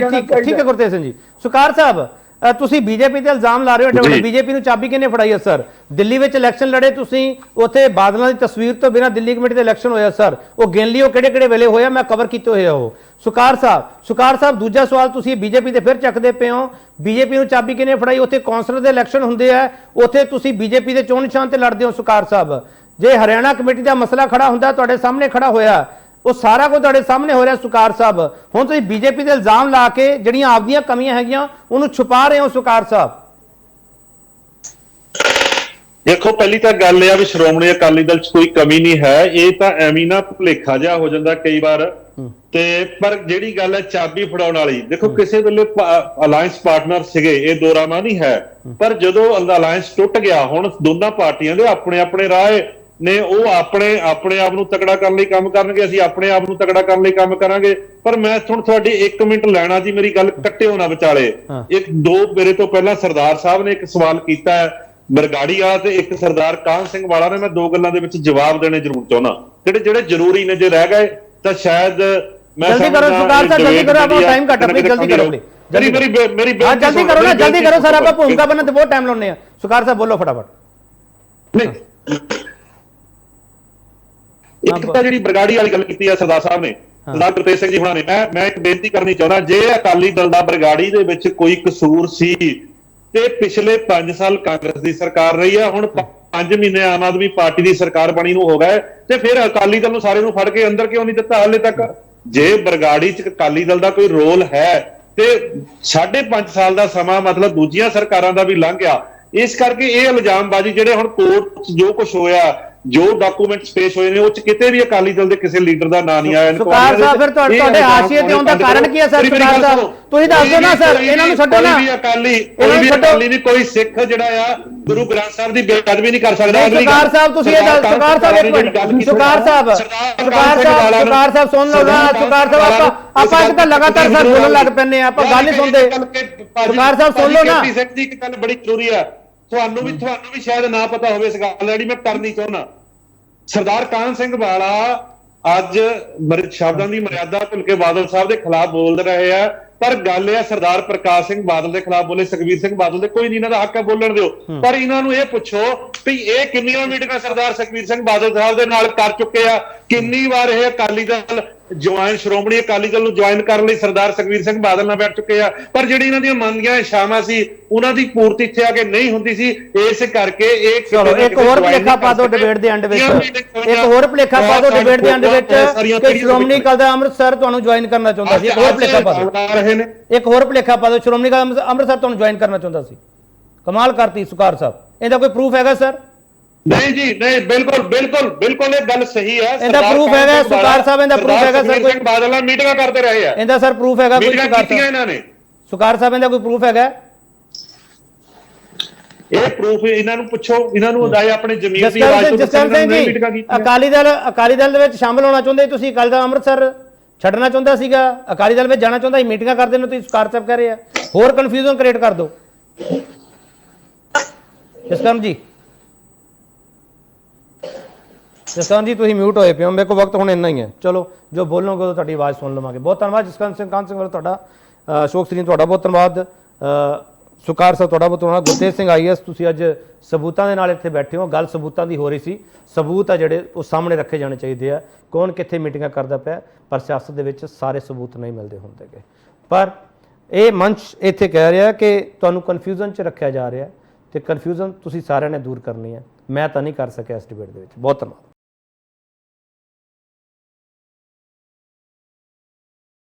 [SPEAKER 1] ਠੀਕ ਹੈ ਗੁਰਤੇਜ ਸਿੰਘ ਜੀ। ਸੁਕਾਰ ਸਾਹਿਬ ਤੁਸੀਂ ਬੀਜੇਪੀ ਤੇ ਇਲਜ਼ਾਮ ਲਾ ਰਹੇ ਹੋ, ਬੀਜੇਪੀ ਨੂੰ ਚਾਬੀ ਕਿਹਨੇ ਫੜਾਈ ਹੈ ਸਰ? ਦਿੱਲੀ ਵਿੱਚ ਇਲੈਕਸ਼ਨ ਲੜੇ ਤੁਸੀਂ, ਉੱਥੇ ਬਾਦਲਾਂ ਦੀ ਤਸਵੀਰ ਤੋਂ ਬਿਨਾਂ ਦਿੱਲੀ ਕਮੇਟੀ ਦਾ ਇਲੈਕਸ਼ਨ ਹੋਇਆ ਸਰ, ਉਹ ਗਿਣ ਲਿਓ ਕਿਹੜੇ ਵੇਲੇ ਹੋਇਆ, ਮੈਂ ਕਵਰ ਕੀਤੇ ਹੋਏ ਆ ਉਹ। ਸੁਕਾਰ ਸਾਹਿਬ ਦੂਜਾ ਸਵਾਲ ਤੁਸੀਂ ਬੀਜੇਪੀ ਤੇ ਫਿਰ ਚੱਕਦੇ ਪਏ ਹੋ, ਬੀਜੇਪੀ ਨੂੰ ਚਾਬੀ ਕਿਹਨੇ ਫੜਾਈ? ਉੱਥੇ ਕੌਂਸਲਰ ਦੇ ਇਲੈਕਸ਼ਨ ਹੁੰਦੇ ਆ, ਉੱਥੇ ਤੁਸੀਂ ਬੀਜੇਪੀ ਦੇ ਚੋਣ ਨਿਸ਼ਾਨ ਤੇ ਲੜਦੇ ਹੋ ਸੁਕਾਰ ਸਾਹਿਬ। ਜੇ ਹਰਿਆਣਾ ਕਮੇਟੀ ਦਾ ਮਸਲਾ ਖੜਾ ਹੁੰਦਾ, ਤੁਹਾਡੇ ਸਾਹਮਣੇ ਖੜਾ ਹੋਇਆ, ਉਹ ਸਾਰਾ ਕੁਝ ਤੁਹਾਡੇ ਸਾਹਮਣੇ ਹੋ ਰਿਹਾ ਸੁਕਾਰ ਸਾਹਿਬ। ਹੁਣ ਤੁਸੀਂ ਬੀਜੇਪੀ ਦੇ ਇਲਜ਼ਾਮ ਲਾ ਕੇ ਜਿਹੜੀਆਂ ਆਪਦੀਆਂ ਕਮੀਆਂ ਹੈਗੀਆਂ ਉਹਨੂੰ ਛੁਪਾ ਰਹੇ ਹੋ ਸੁਕਾਰ ਸਾਹਿਬ।
[SPEAKER 2] ਦੇਖੋ ਪਹਿਲੀ ਤਾਂ ਗੱਲ ਇਹ ਆ ਵੀ ਸ਼੍ਰੋਮਣੀ ਅਕਾਲੀ ਦਲ 'ਚ ਕੋਈ ਕਮੀ ਨਹੀਂ ਹੈ, ਇਹ ਤਾਂ ਐਵੇਂ ਨਾ ਭੁਲੇਖਾ ਜਿਹਾ ਹੋ ਜਾਂਦਾ ਕਈ ਵਾਰ। ਤੇ ਪਰ ਜਿਹੜੀ ਗੱਲ ਹੈ ਚਾਬੀ ਫੜਾਉਣ ਵਾਲੀ, ਦੇਖੋ ਕਿਸੇ ਵੇਲੇ ਅਲਾਇੰਸ ਪਾਰਟਨਰ ਸੀਗੇ, ਇਹ ਦੋਰਾਮਾ ਨਹੀਂ ਹੈ, ਪਰ ਜਦੋਂ ਅਲਾਇੰਸ ਟੁੱਟ ਗਿਆ, ਹੁਣ ਦੋਨਾਂ ਪਾਰਟੀਆਂ ਦੇ ਆਪਣੇ ਆਪਣੇ ਰਾਹ ਨੇ, ਉਹ ਆਪਣੇ ਆਪ ਨੂੰ ਤਕੜਾ ਕਰਨ ਲਈ ਕੰਮ ਕਰਨਗੇ, ਅਸੀਂ ਆਪਣੇ ਆਪ ਨੂੰ ਤਕੜਾ ਕਰਨ ਲਈ ਕੰਮ ਕਰਾਂਗੇ। ਪਰ ਮੈਂ ਹੁਣ ਤੁਹਾਡੀ 1 ਮਿੰਟ ਲੈਣਾ ਜੀ, ਮੇਰੀ ਗੱਲ ਕੱਟਿਓ ਨਾ ਵਿਚਾਲੇ। ਮੇਰੇ ਤੋਂ ਪਹਿਲਾਂ ਸਰਦਾਰ ਸਾਹਿਬ ਨੇ ਇੱਕ ਸਵਾਲ ਕੀਤਾ ਹੈ ਬਰਗਾੜੀ ਵਾਲਾ, ਤੇ ਇੱਕ ਸਰਦਾਰ ਕਾਹਨ ਸਿੰਘ ਵਾਲਾ ਨੇ, ਮੈਂ 2 ਗੱਲਾਂ ਦੇ ਵਿੱਚ ਜਵਾਬ ਦੇਣੇ ਜ਼ਰੂਰ ਚਾਹੁੰਦਾ, ਜਿਹੜੇ ਜ਼ਰੂਰੀ ਨੇ। ਜੇ ਰਹਿ ਗਏ ਤਾਂ ਸ਼ਾਇਦ
[SPEAKER 1] जल्दी करो सुकार साहब, जल्दी करो, आपको टाइम घट है, प्लीज जल्दी करो, प्लीज
[SPEAKER 2] मेरी मेरी मेरी
[SPEAKER 1] हाँ जल्दी करो ना, जल्दी करो सर, आप भूमिका बनने बहुत टाइम लाने हैं। सुकार साहब बोलो फटाफट।
[SPEAKER 2] नहीं ਇੱਕ ਤਾਂ ਜਿਹੜੀ ਬਰਗਾੜੀ ਵਾਲੀ ਗੱਲ ਕੀਤੀ ਹੈ ਸਰਦਾਰ ਸਾਹਿਬ ਨੇ, ਸਰਦਾਰ ਗੁਰਤੇਜ ਸਿੰਘ ਜੀ ਹੁਣਾਂ ਨੇ, ਮੈਂ ਇੱਕ ਬੇਨਤੀ ਕਰਨੀ ਚਾਹੁੰਦਾ, ਜੇ ਅਕਾਲੀ ਦਲ ਦਾ ਬਰਗਾੜੀ ਦੇ ਵਿੱਚ ਕੋਈ ਕਸੂਰ ਸੀ ਤੇ ਪਿਛਲੇ 5 ਸਾਲ ਕਾਂਗਰਸ ਦੀ ਸਰਕਾਰ ਰਹੀ ਹੈ, ਹੁਣ 5 ਮਹੀਨੇ ਆਮ ਆਦਮੀ ਪਾਰਟੀ ਦੀ ਸਰਕਾਰ ਬਣੀ ਨੂੰ ਹੋ ਗਏ, ਤੇ ਫਿਰ ਅਕਾਲੀ ਦਲ ਨੂੰ ਸਾਰੇ ਨੂੰ ਫੜ ਕੇ ਅੰਦਰ ਕਿਉਂ ਨਹੀਂ ਦਿੱਤਾ ਹਾਲੇ ਤੱਕ? ਜੇ ਬਰਗਾੜੀ 'ਚ ਅਕਾਲੀ ਦਲ ਦਾ ਕੋਈ ਰੋਲ ਹੈ ਤੇ 5.5 ਸਾਲ ਦਾ ਸਮਾਂ ਮਤਲਬ ਦੂਜੀਆਂ ਸਰਕਾਰਾਂ ਦਾ ਵੀ ਲੰਘ ਗਿਆ। ਇਸ ਕਰਕੇ ਇਹ ਇਲਜ਼ਾਮਬਾਜ਼ੀ ਜਿਹੜੇ ਹੁਣ ਕੋਰਟ 'ਚ ਜੋ ਕੁਝ ਹੋਇਆ, ਜੋ ਡਾਕੂਮੈਂਟਸ ਪੇਸ਼ ਹੋਏ ਨੇ, ਉਹ 'ਚ ਕਿਤੇ ਵੀ ਅਕਾਲੀ ਦਲ ਦੇ ਕਿਸੇ ਲੀਡਰ ਦਾ ਨਾਂ ਨਹੀਂ ਆਇਆ।
[SPEAKER 1] ਸੁਕਾਰ ਸਾਹਿਬ ਫਿਰ ਤੁਹਾਡੇ ਹਾਸ਼ੀਏ ਤੇ ਆਉਣ ਦਾ ਕਾਰਨ ਕੀ ਹੈ ਸਰ? ਸੁਕਾਰ ਸਾਹਿਬ ਤੁਸੀਂ ਦੱਸ ਦਿਓ ਨਾ ਸਰ, ਇਹਨਾਂ ਨੂੰ ਛੱਡੋ ਨਾ।
[SPEAKER 2] ਕੋਈ ਵੀ ਅਕਾਲੀ ਨਹੀਂ, ਕੋਈ ਸਿੱਖ ਜਿਹੜਾ ਆ ਗੁਰੂ ਗ੍ਰੰਥ ਸਾਹਿਬ ਦੀ ਬੇਅਦਬੀ ਨਹੀਂ ਕਰ ਸਕਦਾ।
[SPEAKER 1] ਸੁਕਾਰ ਸਾਹਿਬ ਤੁਸੀਂ ਇਹ ਸੁਕਾਰ ਸਾਹਿਬ ਇੱਕ ਮਿੰਟ, ਸੁਕਾਰ ਸਾਹਿਬ ਸੁਣ ਲਓ ਨਾ। ਸੁਕਾਰ ਸਾਹਿਬ ਆਪਾਂ ਅੱਜ ਕੱਲ੍ਹ ਲਗਾਤਾਰ ਸਰ ਬੋਲਣ ਲੱਗ ਪੈਂਦੇ ਆ, ਆਪਾਂ ਗੱਲ ਨਹੀਂ ਸੁਣਦੇ। ਸੁਕਾਰ ਸਾਹਿਬ ਸੁਣ ਲਓ ਨਾ।
[SPEAKER 2] ਇੱਕ ਗੱਲ ਬੜੀ ਜ਼ਰੂਰੀ ਆ, ਤੁਹਾਨੂੰ ਵੀ ਸ਼ਾਇਦ ਨਾ ਪਤਾ ਹੋਵੇ ਇਸ ਗੱਲ ਜਿਹੜੀ ਮੈਂ ਕਰਨੀ ਚਾਹੁੰਦਾ। ਸਰਦਾਰ ਕਾਹਨ ਸਿੰਘ ਵਾਲਾ ਅੱਜ ਸ਼ਬਦਾਂ ਦੀ ਮਰਿਆਦਾ ਭੁੱਲ ਕੇ ਬਾਦਲ ਸਾਹਿਬ ਦੇ ਖਿਲਾਫ ਬੋਲ ਰਹੇ ਆ, ਪਰ ਗੱਲ ਇਹ ਸਰਦਾਰ ਪ੍ਰਕਾਸ਼ ਸਿੰਘ ਬਾਦਲ ਦੇ ਖਿਲਾਫ ਬੋਲੇ, ਸੁਖਬੀਰ ਸਿੰਘ ਬਾਦਲ ਦੇ, ਕੋਈ ਨਹੀਂ, ਇਹਨਾਂ ਦਾ ਹੱਕ ਹੈ ਬੋਲਣ ਦਿਓ। ਪਰ ਇਹਨਾਂ ਨੂੰ ਇਹ ਪੁੱਛੋ ਵੀ ਇਹ ਕਿੰਨੀਆਂ ਮੀਟਿੰਗਾਂ ਸਰਦਾਰ ਸੁਖਬੀਰ ਸਿੰਘ ਬਾਦਲ ਸਾਹਿਬ ਦੇ ਨਾਲ ਕਰ ਚੁੱਕੇ ਆ, ਕਿੰਨੀ ਵਾਰ ਇਹ ਅਕਾਲੀ ਦਲ ਸ਼੍ਰੋਮਣੀ ਅਕਾਲੀ ਦਲ ਨੂੰ ਜੁਆਇਨ ਕਰਨ ਲਈ ਸਰਦਾਰ ਸੁਖਬੀਰ ਸਿੰਘ ਬਾਦਲ ਨਾਲ ਬੈਠ ਚੁੱਕੇ ਆ, ਪਰ ਜਿਹੜੀ ਇਹਨਾਂ ਦੀਆਂ ਮਨ ਦੀਆਂ ਇਛਾਵਾਂ ਸੀ ਉਹਨਾਂ ਦੀ ਪੂਰਤੀ ਇੱਥੇ ਆ ਕੇ ਨਹੀਂ ਹੁੰਦੀ ਸੀ। ਇਸ ਕਰਕੇ ਇੱਕ
[SPEAKER 1] ਹੋਰ ਭੁਲੇਖਾ ਪਾ ਦਿਓ ਡਿਬੇਟ ਦੇ ਐਂਡ ਵਿੱਚ, ਇੱਕ ਹੋਰ ਭੁਲੇਖਾ ਪਾ ਦਿਓ ਡਿਬੇਟ ਦੇ ਐਂਡ ਵਿੱਚ ਕਿ ਸ਼੍ਰੋਮਣੀ ਅਕਾਲੀ ਦਲ ਅੰਮ੍ਰਿਤਸਰ ਤੁਹਾਨੂੰ ਜੁਆਇਨ ਕਰਨਾ ਚਾਹੁੰਦਾ ਸੀ। ਇੱਕ ਹੋਰ ਭੁਲੇਖਾ ਪਾ ਦਿਓ, ਇੱਕ ਹੋਰ ਭੁਲੇਖਾ ਪਾ ਦਿਓ, ਸ਼੍ਰੋਮਣੀ ਅਕਾਲੀ ਦਲ ਅੰਮ੍ਰਿਤਸਰ ਤੁਹਾਨੂੰ ਜੁਆਇਨ ਕਰਨਾ ਚਾਹੁੰਦਾ ਸੀ। ਕਮਾਲ ਕਰਤੀ ਸੁਕਾਰ ਸਾਹਿਬ, ਇਹਦਾ ਕੋਈ ਪ੍ਰੂਫ ਹੈਗਾ ਸਰ?
[SPEAKER 2] ਨਹੀਂ ਜੀ ਨਹੀਂ, ਬਿਲਕੁਲ ਇਹ ਗੱਲ ਸਹੀ ਹੈ।
[SPEAKER 1] ਇਹਦਾ ਪ੍ਰੂਫ ਹੈਗਾ ਸੁਕਾਰ ਸਾਹਿਬ, ਇਹਦਾ ਪ੍ਰੂਫ ਹੈਗਾ ਸਰ? ਕੋਈ
[SPEAKER 2] ਬਾਦਲ ਨਾਲ ਮੀਟਿੰਗਾਂ ਕਰਦੇ ਰਹੇ ਆ,
[SPEAKER 1] ਇਹਦਾ ਸਰ ਪ੍ਰੂਫ ਹੈਗਾ ਕੋਈ?
[SPEAKER 2] ਮੀਟਿੰਗਾਂ ਕੀਤੀਆਂ ਇਹਨਾਂ ਨੇ,
[SPEAKER 1] ਸੁਕਾਰ ਸਾਹਿਬ ਇਹਦਾ ਕੋਈ ਪ੍ਰੂਫ ਹੈਗਾ?
[SPEAKER 2] ਇਹ ਪ੍ਰੂਫ ਇਹਨਾਂ ਨੂੰ ਪੁੱਛੋ, ਇਹਨਾਂ ਨੂੰ ਅਦਾਏ ਆਪਣੇ ਜ਼ਮੀਨ ਦੀ ਆਵਾਜ਼ ਤੋਂ
[SPEAKER 1] ਜਸਕਰਨ ਸਿੰਘ ਜੀ, ਅਕਾਲੀ ਦਲ ਦੇ ਵਿੱਚ ਸ਼ਾਮਲ ਹੋਣਾ ਚਾਹੁੰਦੇ ਤੁਸੀਂ? ਅਕਾਲੀ ਦਲ ਅੰਮ੍ਰਿਤਸਰ ਛੱਡਣਾ ਚਾਹੁੰਦਾ ਸੀਗਾ, ਅਕਾਲੀ ਦਲ ਵਿੱਚ ਜਾਣਾ ਚਾਹੁੰਦਾ ਸੀ, ਮੀਟਿੰਗਾਂ ਕਰਦੇ ਨੇ, ਤੁਸੀਂ ਸੁਕਾਰ ਸਾਹਿਬ ਕਹਿ ਰਹੇ ਆ। ਹੋਰ ਕਨਫਿਊਜ਼ਨ ਕ੍ਰੀਏਟ ਕਰ ਦਿਓ ਜਸਕਰਨ ਜੀ। ਜਸਕਰਨ ਜੀ ਤੁਸੀਂ ਮਿਊਟ ਹੋਏ ਪਿਓ, ਮੇਰੇ ਕੋਲ ਵਕਤ ਹੁਣ ਇੰਨਾ ਹੀ ਹੈ, ਚਲੋ ਜੋ ਬੋਲੋਗੇ ਉਹ ਤੁਹਾਡੀ ਆਵਾਜ਼ ਸੁਣ ਲਵਾਂਗੇ। ਬਹੁਤ ਧੰਨਵਾਦ ਜਸਕਰਨ ਸਿੰਘ, ਕਾਹਨ ਸਿੰਘ ਵੱਲੋਂ ਤੁਹਾਡਾ, ਅਸ਼ੋਕ ਸਿੰਘ ਤੁਹਾਡਾ ਬਹੁਤ ਧੰਨਵਾਦ, ਸੁਕਾਰ ਸਾਹਿਬ ਤੁਹਾਡਾ ਬਹੁਤ ਧੰਨਵਾਦ, ਗੁਰਤੇਜ ਸਿੰਘ IAS ਤੁਸੀਂ ਅੱਜ ਸਬੂਤਾਂ ਦੇ ਨਾਲ ਇੱਥੇ ਬੈਠੇ ਹੋ। ਗੱਲ ਸਬੂਤਾਂ ਦੀ ਹੋ ਰਹੀ ਸੀ, ਸਬੂਤ ਆ ਜਿਹੜੇ ਉਹ ਸਾਹਮਣੇ ਰੱਖੇ ਜਾਣੇ ਚਾਹੀਦੇ ਆ। ਕੌਣ ਕਿੱਥੇ ਮੀਟਿੰਗਾਂ ਕਰਦਾ ਪਿਆ, ਪਰ ਸਿਆਸਤ ਦੇ ਵਿੱਚ ਸਾਰੇ ਸਬੂਤ ਨਹੀਂ ਮਿਲਦੇ ਹੁੰਦੇ। ਪਰ ਇਹ ਮੰਚ ਇੱਥੇ ਕਹਿ ਰਿਹਾ ਕਿ ਤੁਹਾਨੂੰ ਕਨਫਿਊਜ਼ਨ 'ਚ ਰੱਖਿਆ ਜਾ ਰਿਹਾ, ਤੇ ਕਨਫਿਊਜ਼ਨ ਤੁਸੀਂ ਸਾਰਿਆਂ ਨੇ ਦੂਰ ਕਰਨੀ ਹੈ। ਮੈਂ ਤਾਂ ਨਹੀਂ ਕਰ ਸਕਿਆ ਇਸ ਡਿਬੇਟ ਦੇ ਵਿੱਚ। ਬਹੁਤ ਧੰਨਵਾਦ।